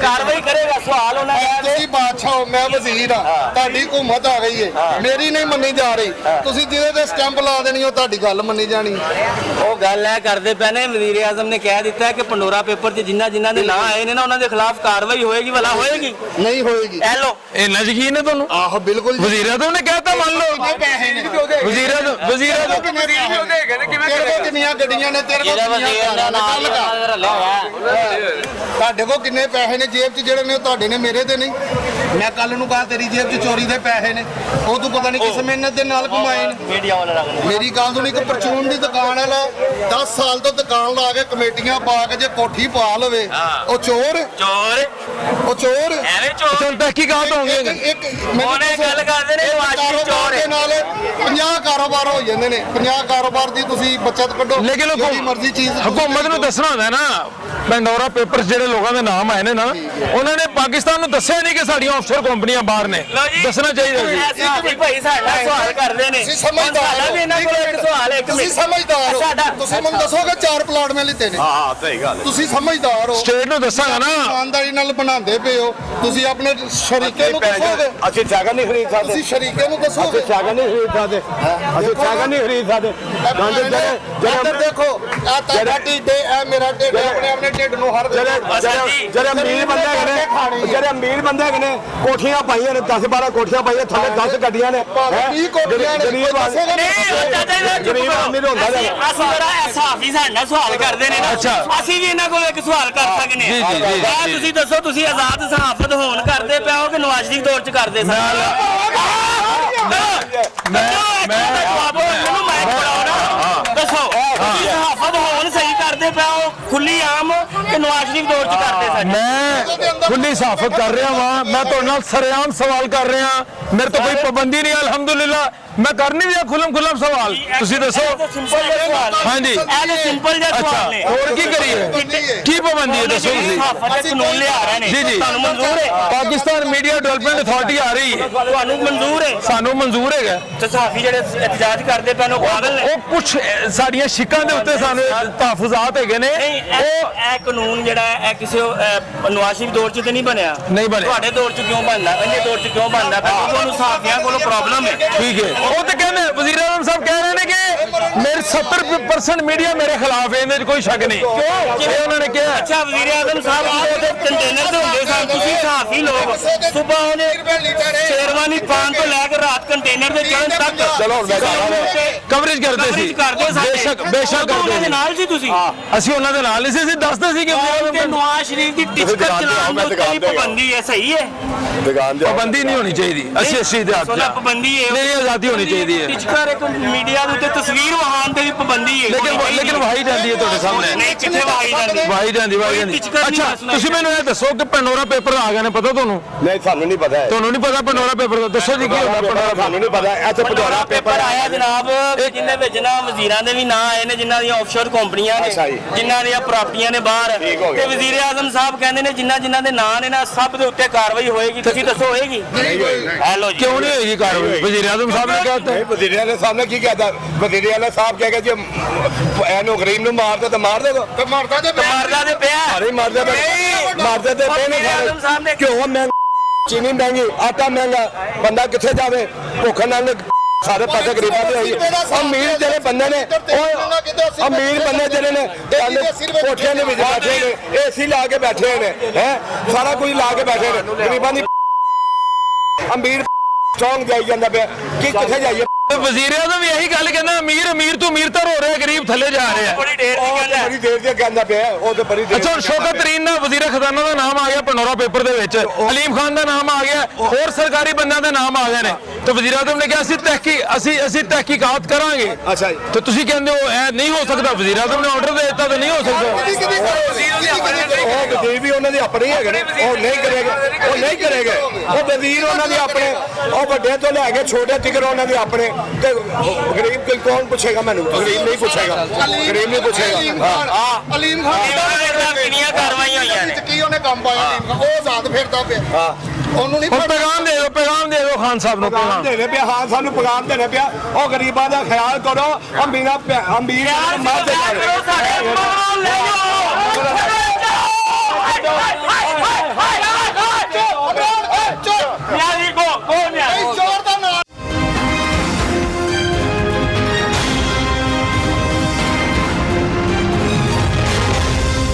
ਕਾਰਵਾਈ ਕਰੇਗਾ ਸਵਾਲ ਉਹਨਾਂ ਦਾ ਤੁਸੀਂ ਬਾਦਸ਼ਾਹ ਹੋ ਮੈਂ ਵਜ਼ੀਰ ਆ ਤੁਹਾਡੀ ਹਕੂਮਤ ਆ ਗਈ ਹੈ ਮੇਰੀ ਨਹੀਂ ਮੰਨੀ ਜਾ ਰਹੀ ਤੁਸੀਂ ਜਿਹਦੇ ਤੇ ਸਟੈਂਪ ਲਾ ਦੇਣੀ ਉਹ ਤੁਹਾਡੀ ਗੱਲ ਮੰਨੀ ਜਾਣੀ ਉਹ ਗੱਲ ਹੈ ਕਰਦੇ ਪਏ ਨੇ ਵਜ਼ੀਰ ਆਜ਼ਮ ਨੇ ਕਹਿ ਦਿੱਤਾ ਹੈ ਕਿ ਪੰਡੋਰਾ ਪੇਪਰ 'ਚ ਜਿਨ੍ਹਾਂ ਦੇ ਨਾਂ ਆਏ ਨੇ ਨਾ ਉਹਨਾਂ ਦੇ ਖਿਲਾਫ ਕਾਰਵਾਈ ਹੋਏਗੀ ਭਲਾ ਹੋਏਗੀ ਨਹੀਂ ਹੋਏਗੀ ਇਹ ਲੋ ਇੰਨਾ ਯਕੀਨ ਹੈ ਤੁਹਾਨੂੰ ਆਹੋ ਬਿਲਕੁਲ ਜੀ। ਵਜ਼ੀਰ ਆਜ਼ਮ ਨੇ ਕਹਿਤਾ ਮੰਨ ਲਓ ਪੈਸੇ ਨੇ ਵਜ਼ੀਰ ਆਜ਼ਮ ਤੇਰੇ ਕੋਲ ਕਿੰਨੀਆਂ ਗੱਡੀਆਂ ਨੇ ਤੇਰੇ ਕੋਲ ਕਿੰਨੀਆਂ ਕਾਰਾਂ ਨੇ ਗੱਲ ਕਰ ਤੁਹਾਡੇ ਕੋਲ ਕਿੰਨੇ ਪੈਸੇ ਨੇ ਜੇਬ 'ਚ ਜਿਹੜੇ ਨੇ ਉਹ ਤੁਹਾਡੇ ਨੇ ਮੇਰੇ ਤੇ ਨਹੀਂ ਮੈਂ ਕੱਲ ਨੂੰ ਕਹਾ ਤੇਰੀ ਜੇਬ 'ਚ ਚੋਰੀ ਦੇ ਪੈਸੇ ਨੇ ਉਹ ਤੂੰ ਪਤਾ ਨਹੀਂ ਕਿਸ ਮਿਹਨਤ ਦੇ ਨਾਲ ਕਮਾਏ ਨੇ ਮੀਡੀਆ ਵਾਲਾ ਰੱਖ ਮੇਰੀ ਗੱਲ ਸੁਣੀ ਇੱਕ ਪਰਚੂਨ ਦੀ ਦੁਕਾਨ ਵਾਲਾ 10 ਸਾਲ ਤੋਂ ਦੁਕਾਨ ਲਾ ਕੇ ਕਮੇਟੀਆਂ ਪਾ ਕੇ ਜੇ ਕੋਠੀ ਪਾ ਲਵੇ ਉਹ ਚੋਰ ਉਹ ਚੋਰ ਐਵੇਂ ਚੋਰ ਚਲ ਤਹਿਕੀਕਾਤ ਹੋਣਗੇ ਇੱਕ ਮੈਨੂੰ ਉਹਨੇ ਦੱਸੋ, ਗੱਲ ਕਰਦੇ ਨੇ ਇੱਕ ਵਾਸ਼ਿੰਗ ਕਾਰੋਬਾਰ ਚੋਰ ਹੈ। ਦੇ ਨਾਲ 50 ਕਾਰੋਬਾਰ ਹੋ ਜਾਂਦੇ ਨੇ 50 ਕਾਰੋਬਾਰ ਦੀ ਤੁਸੀਂ ਬੱਚਤ ਕੱਢੋ ਲੇਕਿਨ ਜਿਹੜੀ ਮਰਜ਼ੀ ਚੀਜ਼ ਤੁਸੀਂ ਹਕੂਮਤ ਨੂੰ ਦੱਸਣਾ ਹੁੰਦਾ ਨਾ ਪੰਡੋਰਾ ਪੇਪਰ ਜਿਹੜੇ ਲੋਕਾਂ ਦੇ ਨਾਮ ਆਏ ਨੇ ਨਾ ਉਹਨਾਂ ਨੇ ਪਾਕਿਸਤਾਨ ਨੂੰ ਦੱਸਿਆ ਨਹੀਂ ਕਿ ਸਾਡੀਆਂ ਆਫਸ਼ੋਰ ਕੰਪਨੀਆਂ ਬਾਹਰ ਨੇ ਲਓ ਜੀ। ਦੱਸਣਾ ਚਾਹੀਦਾ ਸੀ ਐਸਾ ਵੀ ਭਾਈ ਸਾਡਾ ਸਵਾਲ ਕਰਦੇ ਨੇ ਤੁਸੀਂ ਸਮਝਦਾਰ ਸਾਡਾ ਹੋ। ਵੀ ਇਹਨਾਂ ਕੋਲ ਇੱਕ ਸਵਾਲ ਹੈ ਇੱਕ ਤੁਸੀਂ ਮਿੰਟ ਸਮਝਦਾਰ ਹੋ ਸਾਡਾ ਤੁਸੀਂ ਮੈਨੂੰ ਦੱਸੋਗੇ 4 ਪਲਾਟ ਮੈਂ ਲਿੱਤੇ ਨੇ ਹਾਂ ਸਹੀ ਗੱਲ ਤੁਸੀਂ ਸਮਝਦਾਰ ਹੋ ਸਟੇਟ ਨੂੰ ਦੱਸਾਂਗਾ ਨਾ ਇਮਾਨਦਾਰੀ ਨਾਲ ਬਣਾਉਂਦੇ ਪਏ ਹੋ ਤੁਸੀਂ ਆਪਣੇ ਸ਼ਰੀਕੇ ਨੂੰ ਦੱਸੋਗੇ ਅਸੀਂ ਸਾਗਰ ਨਹੀਂ ਖਰੀਦ ਸਕਦੇ ਤੁਸੀਂ ਸ਼ਰੀਕੇ ਨੂੰ ਦੱਸੋਗੇ ਸਾਗਰ ਨਹੀਂ ਖਰੀਦ ਸਕਦੇ ਅਸੀਂ ਸਾਗਰ ਨਹੀਂ ਖਰੀਦ ਸਕਦੇ ਇੱਧਰ ਦੇਖੋ ਆ ਤੁਹਾਡਾ ਢਿੱਡ ਹੈ ਇਹ ਮੇਰਾ ਢਿੱਡ ਹੈ ਆਪਣੇ ਆਪਣੇ ਢਿੱਡ ਨੂੰ ਹਰ ਜਿਹੜੇ ਅਮੀਰ ਬੰਦੇ ਹੈਗੇ ਨੇ ਜਿਹੜੇ ਅਮੀਰ ਬੰਦੇ ਹੈਗੇ ਨੇ ਕੋਠੀਆਂ ਪਾਈਆਂ ਨੇ 10-12 ਕੋਠੀਆਂ ਪਾਈਆਂ ਥੱਲੇ 10 ਗੱਡੀਆਂ ਨੇ ਭਾਵੇਂ 20 ਕੋਠੀਆਂ ਨੇ, ਗਰੀਬ ਆਦਮੀ ਗਰੀਬ ਆਦਮੀ ਰੋਂਦਾ ਜਾਏਗਾ ਅਸੀਂ ਜਿਹੜਾ ਸਾਫੀ ਸਾਡਾ ਸਵਾਲ ਕਰਦੇ ਨੇ ਨਾ ਅੱਛਾ। ਅਸੀਂ ਵੀ ਇਹਨਾਂ ਕੋਲ ਇੱਕ ਸਵਾਲ ਕਰ ਸਕਦੇ ਜੀ, ਜੀ, ਜੀ, ਹਾਂ ਜੀ। ਤੁਸੀਂ ਦੱਸੋ ਤੁਸੀਂ ਆਜ਼ਾਦ ਸਹਾਫਤ ਹੋਣ ਕਰਦੇ ਪਏ ਹੋ ਕਿ ਨਵਾਜ਼ ਸ਼ਰੀਫ ਦੌਰ ਚ ਕਰਦੇ ਸਨ ਦੱਸੋ ਤੁਸੀਂ ਸਹਾਫਤ ਹੋਣ ਸਹੀ ਕਰਦੇ ਪਏ ਹੋ ਖੁੱਲੀ ਆਮ ਕਿ ਨਵਾਜ਼ ਸ਼ਰੀਫ ਦੌਰ ਚ ਕਰਦੇ ਸਨ ਮੈਂ ਖੁੱਲੀ ਸਾਫਤ ਕਰ ਰਿਹਾ ਵਾਂ ਮੈਂ ਤੁਹਾਡੇ ਨਾਲ ਸਰੇਆਮ ਸਵਾਲ ਕਰ ਰਿਹਾ ਮੇਰੇ ਤੋਂ ਕੋਈ ਪਾਬੰਦੀ ਨਹੀਂ ਅਲਹਮਦੁਲਿਲਾ ਮੈਂ ਕਰ ਨਹੀਂ ਰਿਹਾ ਖੁੱਲਮ ਸਵਾਲ ਤੁਸੀਂ ਦੱਸੋ ਸਿੰਪਲ ਜਿਹਾ ਸਵਾਲ ਹਾਂਜੀ ਇਹ ਸਿੰਪਲ ਜਿਹਾ ਅੱਛਾ ਸਵਾਲ ਨੇ ਹੋਰ ਕੀ ਕਰੀਏ ਕੀ ਪਾਬੰਦੀ ਹੈ ਦੱਸੋ ਤੁਸੀਂ ਸਹਾਫਤ ਦੇ ਕਾਨੂੰਨ ਲਿਆ ਰਹੇ ਨੇ ਜੀ ਜੀ ਤੁਹਾਨੂੰ ਮਨਜ਼ੂਰ ਹੈ ਪਾਕਿਸਤਾਨ ਮੀਡੀਆ ਡਿਵੈਲਪਮੈਂਟ ਅਥਾਰਟੀ ਆ ਰਹੀ ਹੈ ਤੁਹਾਨੂੰ ਮਨਜ਼ੂਰ ਹੈ ਸਾਨੂੰ ਮਨਜ਼ੂਰ ਹੈਗਾ ਤੇ ਸਹਾਫੀ ਜਿਹੜੇ ਇਤਜਾਜ ਕਰਦੇ ਪਏ ਨੇ ਉਹ ਪਾਗਲ ਨੇ ਉਹ ਕੁਝ ਸਾਡੀਆਂ ਸ਼ਿਕਾਂ ਦੇ ਉੱਤੇ ਸਾਨੂੰ ਤਹਫੁਜ਼ਾਤ ਹੈਗੇ ਨੇ ਨਹੀਂ ਇਹ ਕਾਨੂੰਨ ਜਿਹੜਾ ਹੈ, ਇਹ ਕਿਸੇ ਨਵਾਜ਼ ਸ਼ਰੀਫ ਦੌਰ 'ਚ ਤੇ ਨਹੀਂ ਬਣਿਆ ਨਹੀਂ ਬਣਿਆ। ਤੁਹਾਡੇ ਦੌਰ 'ਚ ਕਿਉਂ ਬਣਦਾ ਇਹਨੇ ਦੌਰ 'ਚ ਕਿਉਂ ਬਣਦਾ ਕਿਉਂਕਿ ਉਹਨੂੰ ਸਹਾਫੀਆਂ ਕੋਲੋਂ ਪ੍ਰੋਬਲਮ ਹੈ ਠੀਕ ਹੈ ਉਹ ਤੇ ਕਹਿੰਦੇ ਵਜ਼ੀਰ ਆਜ਼ਮ ਸਾਹਿਬ ਕਹਿ ਰਹੇ ਨੇ ਕਿ ਮੇਰੇ 70% ਮੀਡੀਆ ਮੇਰੇ ਖਿਲਾਫ ਹੈ ਇਹਦੇ 'ਚ ਕੋਈ ਸ਼ੱਕ ਨਹੀਂ ਇਹ ਉਹਨਾਂ ਨੇ ਕਿਹਾ ਅੱਛਾ ਵਜ਼ੀਰ ਆਜ਼ਮ ਸਾਹਿਬ ਜਿਹੜੇ ਉੱਥੇ ਕੰਟੇਨਰ ਤੇ ਹੁੰਦੇ ਸਨ ਤੁਸੀਂ ਸਹਾਫੀ ਲੋਕ ਸਵੇਰ ਉਹਨੇ ਸ਼ੇਰਵਾਨੀ ਪਾਉਣ ਤੋਂ ਲੈ ਕੇ ਰਾਤ ਕੰਟੇਨਰ ਤੇ ਚੜ੍ਹਨ ਤੱਕ ਚਲੋ ਹੁਣ ਕਵਰੇਜ ਕਰਦੇ ਸੀ ਕਰਦੇ ਸਾਡੇ ਬੇਸ਼ੱਕ ਉਹਨਾਂ ਕਰਦੇ ਦੇ ਸੀ ਨਾਲ ਸੀ ਤੁਸੀਂ ਅਸੀਂ ਉਹਨਾਂ ਦੇ ਨਾਲ ਨਹੀਂ ਸੀ ਅਸੀਂ ਦੱਸਦੇ ਸੀ ਕਿ ਕਿ ਨਵਾਜ਼ ਸ਼ਰੀਫ ਦੀ ਟਿਕਟ ਚਲਾਉਣ ਦੇ ਉੱਤੇ ਵੀ ਪਾਬੰਦੀ ਹੈ ਸਹੀ ਹੈ ਦੁਕਾਨ ਦੇ ਪਾਬੰਦੀ ਨਹੀਂ ਹੋਣੀ ਚਾਹੀਦੀ ਅਸੀਂ ਇਸ ਚੀਜ਼ ਦੇ ਹੱਥ ਸੋਨਾ ਪਾਬੰਦੀ ਹੈ ਨਹੀਂ ਆਜ਼ਾਦੀ ਹੋਣੀ ਚਾਹੀਦੀ ਹੈ ਟਿਚਕਰ ਇੱਕ ਮੀਡੀਆ ਦੇ ਉੱਤੇ ਤਸਵੀਰ ਵਹਾਉਣ ਤੇ ਵੀ ਪਾਬੰਦੀ ਹੈ ਲੇਕਿਨ ਵਾਹੀ ਜਾਂਦੀ ਹੈ ਤੁਹਾਡੇ ਸਾਹਮਣੇ ਨਹੀਂ ਕਿੱਥੇ ਵਹਾਈ ਜਾਂਦੀ ਵਾਹੀ ਜਾਂਦੀ ਟਿਚਕਰ ਨਹੀਂ ਅੱਛਾ ਮਸਲਾ ਤੁਸੀਂ ਮੈਨੂੰ ਇਹ ਦੱਸੋ ਕਿ ਪੰਡੋਰਾ ਪੇਪਰ ਆ ਗਏ ਨੇ ਪਤਾ ਤੁਹਾਨੂੰ ਤੁਹਾਨੂੰ ਨਹੀਂ ਸਾਨੂੰ ਨਹੀਂ ਪਤਾ ਹੈ ਤੁਹਾਨੂੰ ਨਹੀਂ ਪਤਾ ਪੰਡੋਰਾ ਪੇਪਰ ਦਾ? ਦੱਸੋ ਜੀ ਕੀ ਹੁੰਦਾ ਪੰਡੋਰਾ? ਸਾਨੂੰ ਨਹੀਂ ਪਤਾ ਇੱਥੇ ਪੰਡੋਰਾ ਪੇਪਰ ਆਇਆ ਜਨਾਬ, ਜਿੰਨੇ ਵਿੱਚ ਨਾ ਵਜ਼ੀਰਾਂ ਦੇ ਵੀ ਨਾਂ ਆਏ ਨੇ, ਜਿਨ੍ਹਾਂ ਦੀਆਂ ਆਫਸ਼ੋਰ ਕੰਪਨੀਆਂ ਨੇ, ਅੱਛਾ ਜੀ। ਜਿਨ੍ਹਾਂ ਦੀਆਂ ਪ੍ਰਾਪਰਟੀਆਂ ਨੇ ਬਾਹਰ, ਠੀਕ ਹੋ ਗਿਆ। ਤੇ ਵਜ਼ੀਰ ਆਜ਼ਮ ਸਾਹਿਬ ਕਹਿੰਦੇ ਨੇ ਜਿਨ੍ਹਾਂ ਦੇ ਨਾਂ ਨੇ ਨਾ ਸਭ ਦੇ ਉੱਤੇ ਕਾਰਵਾਈ ਹੋਏਗੀ। ਤੁਸੀਂ ਦੱਸੋ ਹੋਏਗੀ? ਹੈਲੋ ਜੀ, ਕਿਉਂ ਨਹੀਂ ਹੋਏਗੀ ਕਾਰਵਾਈ? ਵਜ਼ੀਰ ਆਜ਼ਮ ਸਾਹਿਬ ਨੇ ਕਿਹਾ ਨਹੀਂ ਵਜ਼ੀਰ ਆਲੇ ਸਾਹਿਬ ਨੇ ਕੀ ਕਹਿਤਾ? ਵਜ਼ੀਰ ਆਲੇ ਸਾਹਿਬ ਕਹਿ ਕੇ ਜੇ ਇਹਨੂੰ ਗਰੀਬ ਨੂੰ ਮਾਰਦਾ ਤਾਂ ਮਾਰ ਦੇਗਾ। ਤੇ ਮਰਦਾ ਤੇ ਮਾਰਦਾ ਤੇ ਪਿਆ ਅਰੇ ਮਾਰਦੇ ਮਾਰਦੇ ਤੇ ਪਏ ਨੇ ਵਜ਼ੀਰ ਆਜ਼ਮ ਸਾਹਿਬ ਨੇ ਘਿਓ ਮਹਿੰਗਾ, ਚੀਨੀ ਮਹਿੰਗੀ, ਆਟਾ ਮਹਿੰਗਾ, ਬੰਦਾ ਕਿੱਥੇ ਜਾਵੇ? ਭੁੱਖ ਨਾਲ ਸਾਰੇ ਪਾਸੇ ਗਰੀਬਾਂ ਤੇ ਹੋਈ। ਅਮੀਰ ਜਿਹੜੇ ਬੰਦੇ ਨੇ ਉਹ ਅਮੀਰ ਬੰਦੇ ਜਿਹੜੇ ਨੇ ਕੋਠੀਆਂ ਦੇ ਵਿੱਚ ਬੈਠੇ ਨੇ, ਏਸੀ ਲਾ ਕੇ ਬੈਠੇ ਨੇ, ਹੈ ਸਾਰਾ ਕੁਝ ਲਾ ਕੇ ਬੈਠੇ ਨੇ। ਗਰੀਬਾਂ ਦੀ ਅਮੀਰ ਚੌਂਕ ਜਾਈ ਜਾਂਦਾ ਪਿਆ ਕਿ ਕਿੱਥੇ ਜਾਈਏ? ਵਜ਼ੀਰ ਆਜ਼ਮ ਵੀ ਇਹੀ ਗੱਲ ਕਹਿੰਦਾ, ਅਮੀਰ ਤੋਂ ਅਮੀਰਤਰ ਹੋ ਰਿਹਾ, ਗਰੀਬ ਥੱਲੇ ਜਾ ਰਿਹਾ। ਬੜੀ ਢੇਰ ਦੀ ਗੱਲ ਹੈ। ਬੜੀ ਦੇਰ ਦੀ ਕਹਿੰਦਾ ਪਿਆ, ਉਹ ਤੇ ਬੜੀ ਦੇਰ। ਅੱਛਾ, ਹੁਣ ਸ਼ੌਕਤ ਤਰੀਨ ਦਾ ਵਜ਼ੀਰ ਖਜ਼ਾਨਾ ਦਾ ਨਾਮ ਆ ਗਿਆ ਪੰਡੋਰਾ ਪੇਪਰ ਦੇ ਵਿੱਚ, ਅਲੀਮ ਖਾਨ ਦਾ ਨਾਮ ਆ ਗਿਆ, ਹੋਰ ਸਰਕਾਰੀ ਬੰਦਿਆਂ ਦੇ ਨਾਮ ਆ ਗਏ ਨੇ। ਤੇ ਵਜ਼ੀਰ ਆਜ਼ਮ ਨੇ ਕਿਹਾ ਅਸੀਂ ਤਹਿਕੀਕਾਤ ਕਰਾਂਗੇ। ਅੱਛਾ ਜੀ। ਤੇ ਤੁਸੀਂ ਕਹਿੰਦੇ ਹੋ ਇਹ ਨਹੀਂ ਹੋ ਸਕਦਾ? ਵਜ਼ੀਰ ਆਜ਼ਮ ਨੇ ਆਰਡਰ ਦੇ ਦਿੱਤਾ ਤਾਂ ਨਹੀਂ ਹੋ ਸਕਦਾ? ਉਹ ਵਜ਼ੀਰ ਵੀ ਉਹਨਾਂ ਦੇ ਆਪਣੇ ਹੀ ਹੈਗੇ ਨੇ, ਉਹ ਨਹੀਂ ਕਰੇਗੇ। ਉਹ ਵਜ਼ੀਰ ਉਹਨਾਂ ਦੇ ਆਪਣੇ, ਉਹ ਵੱਡੇ ਤੋਂ ਲੈ ਕੇ ਛੋਟੇ ਤੀਕਰ ਉਹਨਾਂ ਦੇ ਆਪਣੇ। ਤੇ ਗਰੀਬ ਕੌਣ ਪੁੱਛੇਗਾ ਮੈਨੂੰ? ਗਰੀਬ ਨਹੀਂ ਪੁੱਛੇਗਾ, ਗਰੀਬ ਨਹੀਂ ਪੁੱਛੇਗਾ। ਅਲੀਮ ਖਾਨ ਕਿੰਨੀਆਂ ਕਾਰਵਾਈਆਂ ਹੋਈਆਂ ਨੇ? ਕੀ ਉਹਨੇ ਕੰਮ ਪਾਇਆ ਅਲੀਮ ਖਾਨ? ਉਹ ਆਜ਼ਾਦ ਫਿਰਦਾ ਪਿਆ। ਉਹਨੂੰ ਨਹੀਂ ਹੁਣ ਪੈਗਾਮ ਦੇ ਦਿਓ ਖਾਨ ਸਾਹਿਬ ਨੂੰ। ਪੈਗਾਮ ਦੇਣੇ ਪਿਆ, ਹਾਂ ਸਾਨੂੰ ਪੈਗਾਮ ਦੇਣੇ ਪਿਆ। ਉਹ ਗਰੀਬਾਂ ਦਾ ਖਿਆਲ ਕਰੋ। ਅਮੀਰ ਮਾਰ ਦੇ ਚੋਰ ਦਾ ਨਾਮ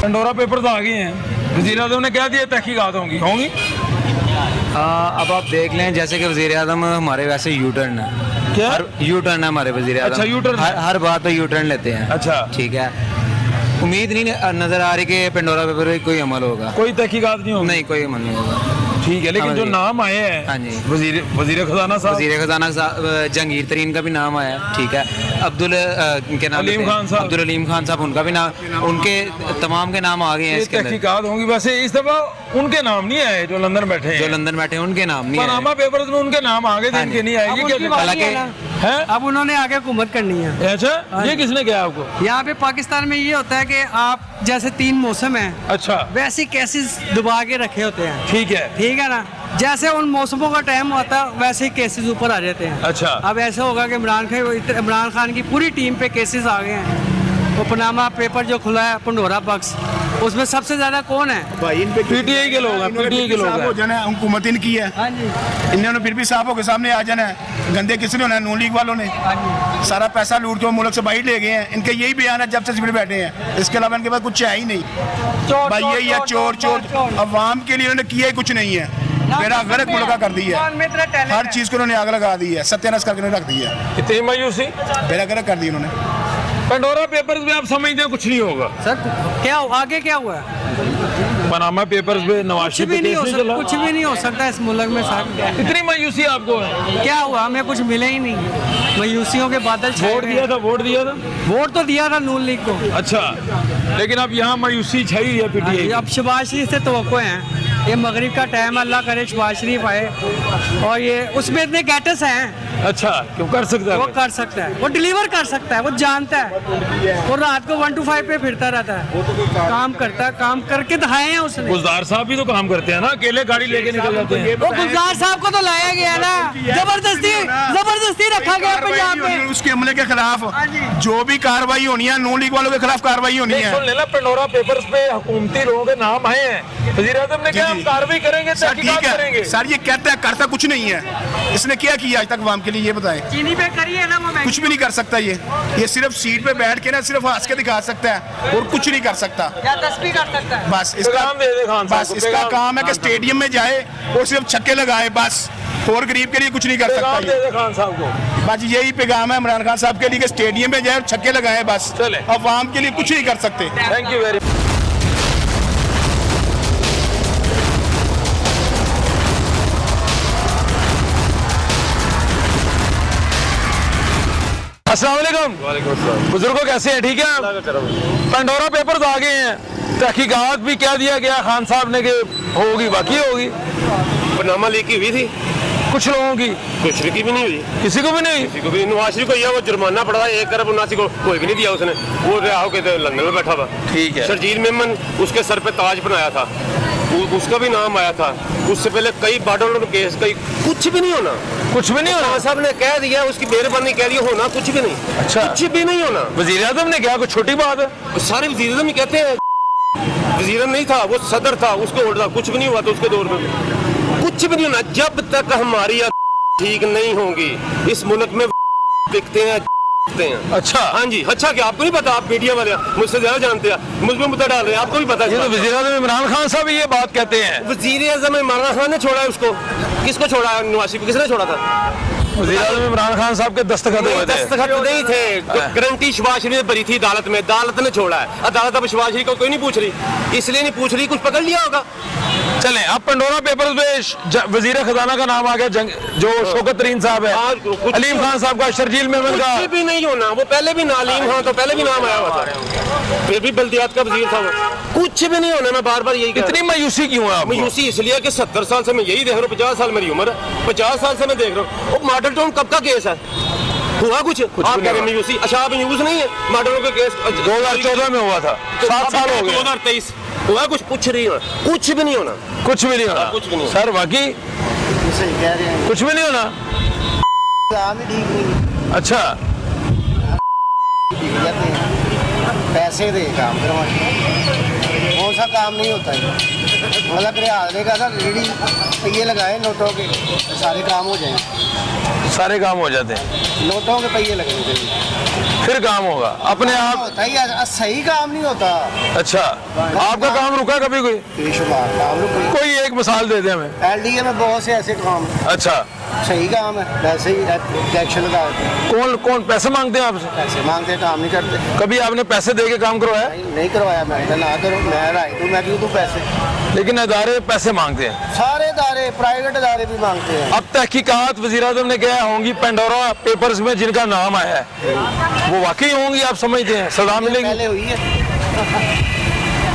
पंडोरा पेपर्स आ गए हैं, वज़ीर आज़म ने कह दिया तहकीकात होंगी। अब आप देख लें जैसे कि वज़ीर आज़म हमारे वैसे यू टर्न है। क्या? यू टर्न है हमारे वज़ीर आज़म। अच्छा, U-turn है। हर बात पे यू टर्न लेते हैं। अच्छा। ठीक है, उम्मीद नहीं नजर आ रही कि पंडोरा पेपर पे कोई अमल होगा। कोई तहकीकात नहीं होगी? नहीं, कोई अमल नहीं होगा। ठीक है, लेकिन हाँ जो जी। नाम आए हैं, हाँ जी। वजीर खजाना साहब, वज़ीर खजाना साहब जहांगीर तरीन का भी नाम आया है। ठीक है, अब्दुल के नाम अलीम खान साहब, अब्दुल अलीम खान साहब, उनका भी नाम, उनके तमाम के नाम आ गए हैं ये इसके अंदर। तहकीकात होंगी। वैसे इस दफा उनके नाम नहीं आए जो लंदन बैठे हैं। जो लंदन बैठे हैं उनके नाम नहीं पनामा आए। पेपर्स में उनके नाम आ गए थे, हाँ इनके जी। नहीं आए। ये क्या हालांकि है? अब उन्होंने आगे हुकूमत करनी है। अच्छा, ये किसने कहा आपको? यहाँ पे पाकिस्तान में ये होता है कि आप जैसे 3 मौसम है, अच्छा, वैसे केसेस दबा के रखे होते हैं। ठीक है। ठीक है ना, जैसे उन मौसमों का टाइम होता है वैसे ही केसेस ऊपर आ जाते हैं। अच्छा। अब ऐसा होगा कि इमरान खान की पूरी टीम पे केसेस आ गए हैं। वो पनामा पेपर जो खुला है, पंडोरा बॉक्स, उसमें सबसे ज्यादा कौन है? भाई इन पे पीटीआई के लोग हैं, पीटीआई के लोग हो हैं। जाना है, हुकूमत इनकी है। हाँ जी, इन्होंने फिर भी साहब के सामने आ जाना है। गंदे किसने होना है? नून लीग वालों ने हाँ जी। सारा पैसा लूट के मुल्क से बाहर ले गए हैं। इनके यही बयान है जब से सिविल बैठे हैं, इसके अलावा इनके पास कुछ है ही नहीं। चोर, भाई यही है, चोर चोर। अवाम के लिए उन्होंने किया ही कुछ नहीं है। मेरा गर्क मुल्क का कर दी है, हर चीज को उन्होंने आग लगा दी है, सत्यानाश करके उन्होंने रख दी है। इतनी मायूसी। मेरा गर्क कर दी उन्होंने। पंडोरा पेपर्स में आप समझते हैं कुछ नहीं होगा? सर क्या आगे क्या हुआ है? पनामा पेपर्स पे नवाज कुछ शरीफ भी पे नहीं केस हो नहीं सकता, चला। कुछ भी नहीं हो सकता इस मुल्क में सर। इतनी मायूसी आपको है? क्या हुआ? हमें कुछ मिले ही नहीं। मायूसियों के बादल छाए वोट हुए दिया हैं। था, वोट दिया था। वोट तो दिया था नून लीग को। अच्छा, लेकिन अब यहाँ मायूसी छाई हुई है पीटीआई। अब शहबाज शरीफ से तवक्को है, ये मगरिब का टाइम, अल्लाह करे शहबाज शरीफ आए और ये उसमें इतने गैटस हैं, अच्छा, क्यों कर सकता है? वो कर सकता है, वो डिलीवर कर सकता है, वो जानता है। वो रात को 1 to 5 पे फिरता रहता है, काम करता है, काम करके दिखाए हैं उसने। गुलजार साहब भी तो काम करते हैं ना, अकेले गाड़ी लेके निकल जाते हैं। वो गुलजार साहब को तो लाया गया ना, जबरदस्ती रखा गया पंजाब में। उसके हमले के खिलाफ जो भी कार्रवाई होनी है, नून लीग वालों के खिलाफ कार्रवाई होनी है। सुन लेना, पंडोरा पेपर्स पे हुकूमती लोगों के नाम आए हैं, वज़ीर आज़म ने कहा हम कार्रवाई करेंगे, सर तहकीकात ठीक करेंगे। है सर, ये कहता है, करता कुछ नहीं है। इसने क्या किया आज तक आवाम के लिए, ये बताएं। चीनी पे करिए ना, वो कुछ भी नहीं कर सकता ये सिर्फ सीट पे बैठ के ना सिर्फ हंस के दिखा सकता है और कुछ नहीं कर सकता। या 10 भी कर सकता है। बस इसका पैगाम दे दे खान साहब बस को, इसका पैगाम। काम है कि स्टेडियम में जाए और सिर्फ छक्के लगाए, बस। और गरीब के लिए कुछ नहीं कर सकता पैगाम दे ये। दे खान साहब को। बस यही पैगाम है इमरान खान साहब के लिए कि स्टेडियम में जाए और छक्के लगाए, बस। चले। अवाम के लिए कुछ नहीं कर सकते। Thank you very much. अस्सलाम वालेकुम। बुजुर्गों कैसे हैं? ठीक है। पंडोरा पेपर्स आ गए हैं, तहकीकात भी कह दिया गया खान साहब ने कि होगी, बाकी होगी। पनामा लीक हुई थी कुछ लोगों की, कुछ की भी नहीं हुई, किसी को भी नहीं। किसी को भी। नवाज शरीफ को यह वो जुर्माना पड़ा 1,79 को, कोई भी नहीं दिया उसने, वो रिहा होकर लंदन में बैठा था। ठीक है। शर्जील मेमन उसके सर पे ताज बनाया था, उसका भी नाम आया था। उससे पहले कई बाडल केस, कई कुछ भी नहीं होना, कुछ भी नहीं होना। खान साहब ने कह दिया, उसकी मेहरबानी कह दी, होना कुछ भी नहीं। अच्छा। कुछ भी नहीं होना। वजीर आजम ने क्या, कोई छोटी बात है? सारे वजीर आजम ही कहते हैं, वजीर नहीं था वो सदर था, उसको होल्ड था, कुछ भी नहीं हुआ था उसके दौर में, कुछ भी नहीं होना। जब तक हमारी ठीक नहीं होंगी इस मुल्क में बिकते हैं। अच्छा। हाँ जी। अच्छा, क्या आपको नहीं पता? आप मीडिया वाले मुझसे ज्यादा जानते हैं, मुझ में मुद्दा डाल रहे हैं, आपको भी पता है। ये तो वजीर आजम इमरान खान साहब ये बात कहते हैं। वजीर आजम इमरान खान ने छोड़ा है उसको, किसको छोड़ा है? नवाज शरीफ को किसने छोड़ा था? वजीर आजम इमरान खान साहब के दस्तखत हुए थे। दस्तखत नहीं थे, गारंटी शहबाज शरीफ ने भरी थी अदालत में, अदालत ने छोड़ा है। अदालत अब शहबाज शरीफ को कोई नहीं पूछ रही, इसलिए नहीं पूछ रही, कुछ पकड़ लिया होगा। चलें, अब पंडोरा पेपर्स में वजीर खजाना का नाम आ गया, जो शौकत तरीन साहब है, अलीम खान साहब का, शर्जील मेमन का। कुछ भी नहीं होना, वो पहले भी नालीम खान तो पहले भी नाम आया हुआ था, फिर भी बल्दियात का वजीर था वो। कुछ भी नहीं होना। मैं बार बार यही इतनी मायूसी क्यों है आपको? मायूसी इसलिए कि 70 साल से मैं यही देख रहा हूँ, 50 साल मेरी उम्र है, 50 साल से मैं देख रहा हूँ। वो मॉडल टाउन कब का केस है? हुआ कुछ आप कह रहे हैं मायूसी? अच्छा, आप न्यूज नहीं है मॉडलों का केस 2014 में हुआ था, 7 साल हो गए। 2023 हुआ कुछ? कुछ नहीं होना, कुछ भी नहीं होना, कुछ भी नहीं होना। कुछ भी नहीं। सर बाकी सही कह रहे हैं, कुछ भी नहीं होना। काम ही ठीक नहीं, अच्छा, ठीक जाते हैं, पैसे दे काम करवाए, कौन सा काम नहीं होता है। मतलब रियाज का था, रेडी ये लगाए नोटों के, सारे काम हो जाएंगे, सारे काम हो जाते हैं, नोटों के पहिए लगने चाहिए, फिर काम होगा अपने आप। होता ही सही काम नहीं होता। अच्छा, आपका काम रुका कभी? कोई बेशुमार काम रुक, कोई एक मिसाल दे दे हमें। LDA में बहुत से ऐसे काम हैं, अच्छा, सही काम है, वैसे ही टैक्स लगा देते हैं, कौन कौन पैसे मांगते हैं आपसे? पैसे मांगते हैं, काम नहीं करते। कभी आपने पैसे दे के काम करवाया? नहीं करवाया, मैंने ना करो, मैं राइट हूँ, मैं क्यों दूँ पैसे? लेकिन अदारे पैसे मांगते हैं, सारे इदारे, प्राइवेट इदारे भी मांगते हैं। अब तहकीकात वज़ीर आज़म ने क्या होंगी पेंडोरा पेपर्स में जिनका नाम आया है, वो वाकई होंगी? आप समझते हैं सजा मिलेगी? पहले हुई है,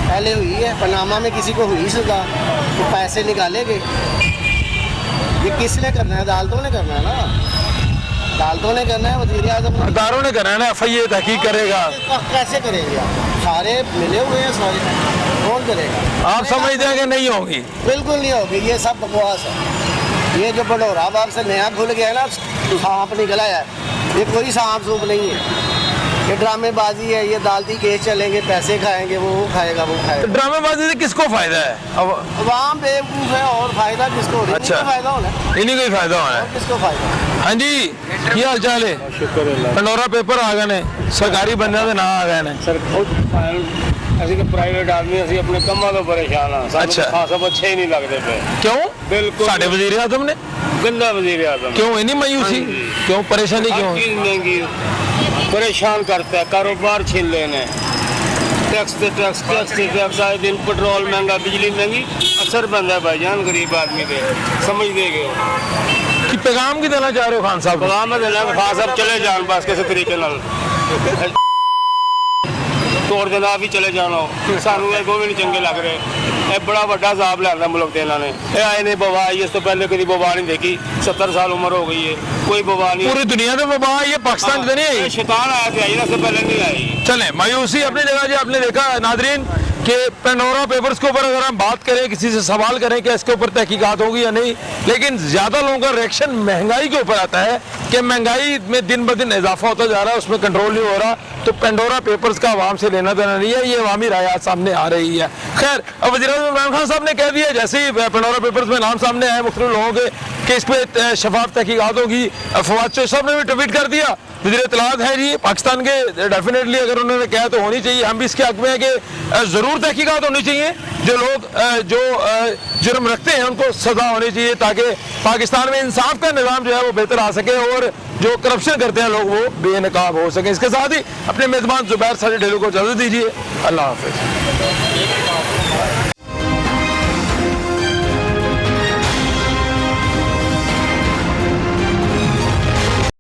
पहले हुई है, पनामा में किसी को हुई सजा, तो पैसे निकालेंगे। ये किसने करना है? अदालतों ने करना है ना, अदालतों ने करना है, वज़ीर आज़म ने। अदारों ने करना है ना, FIA तहकीक करेगा। कैसे करेंगे आप? सारे मिले हुए हैं, सारे, कौन करेगा? आप समझते हैं कि नहीं होगी? बिल्कुल नहीं होगी, ये सब बकवास है। ये जो भडौरा बाग से नया खुल गया है ना, सांप निकला है, ये कोई सांप सूप नहीं है, ये ड्रामेबाजी है। ये दालती केस चलेंगे, पैसे खाएंगे, वो खाएगा, वो खाएगा। तो ड्रामेबाजी से किसको फायदा है? अब अवाम बेवकूफ़ है, और फायदा किसको हो रहा है? अच्छा। इन्हीं को फायदा होना है, इन्हीं को ही फायदा होना है। किसको फायदा? हाँ जी, की हाल चाल है? पंडोरा पेपर आ गए ने, सरकारी बंदे के ना आ गए ने। सर ਅਸੀਂ ਕਿ ਪ੍ਰਾਈਵੇਟ ਆਦਮੀ ਅਸੀਂ ਆਪਣੇ ਕੰਮਾਂ ਤੋਂ ਪਰੇਸ਼ਾਨ ਆ। अच्छा। ਸਾਨੂੰ ਖਾਸਾ ਅੱਛੇ ਹੀ ਨਹੀਂ ਲੱਗਦੇ ਪਏ। क्यों? बिल्कुल। साढ़े वज़ीर आज़म ने गंदा वजीर आजम क्यों इतनी मायूसी? हाँ जी। क्यों परेशानी क्यों? हर चीज महंगी परेशान करता है, कारोबार छीन लेने, टैक्स से टैक्स, टैक्स से टैक्स, आए दिन पेट्रोल महंगा, बिजली महंगी, असर बनता है भाईजान गरीब आदमी पे, समझ देंगे। कि पैगाम की देना चाह रहे हो खान साहब को? पैगाम देना खास साहब चले जान बस किसी तरीके नाल तोड़ देना भी चले जाना, सानू ये भी नहीं चंगे लग रहे। ये बड़ा वड्डा हिसाब लिया मुल्क के इन्होंने। ये आए ने बवा आई, इस तो पहले कभी बवा नहीं देखी, 70 साल उम्र हो गई है, कोई बवा नहीं। पूरी दुनिया में वबा ये पाकिस्तान से नहीं आई? शैतान आया थे, आई ना, इससे पहले नहीं आई। चले, मायूसी अपनी जगह जी। आपने देखा नादरीन कि पेंडोरा पेपर्स के ऊपर अगर हम बात करें, किसी से सवाल करें कि इसके ऊपर तहकीकात होगी या नहीं, लेकिन ज़्यादा लोगों का रिएक्शन महंगाई के ऊपर आता है कि महंगाई में दिन ब दिन इजाफा होता जा रहा है, उसमें कंट्रोल नहीं हो रहा। तो पेंडोरा पेपर्स का आवाम से लेना देना नहीं है, ये अवामी राय आज सामने आ रही है। खैर, अब वज़ीर आज़म इमरान खान साहब ने कह दिया, जैसे ही पेंडोरा पेपर्स में नाम सामने आए मुख्तलिफ लोगों के कि इस पर शफाफ तहकीकात होगी, फवाद चौधरी साहब ने भी ट्वीट कर दिया, वज़ीर इत्तलात है जी पाकिस्तान के, डेफिनेटली अगर उन्होंने कहा तो होनी चाहिए। हम भी इसके हक में है कि ज़रूर तहकीकात होनी चाहिए, जो लोग जो जुर्म रखते हैं उनको सज़ा होनी चाहिए, ताकि पाकिस्तान में इंसाफ का निज़ाम जो है वो बेहतर आ सके और जो करप्शन करते हैं लोग वो बेनकाब हो सके। इसके साथ ही अपने मेज़बान ज़ुबैर साजिद ढिल्लों को इजाज़त दीजिए। अल्लाह हाफ़िज़।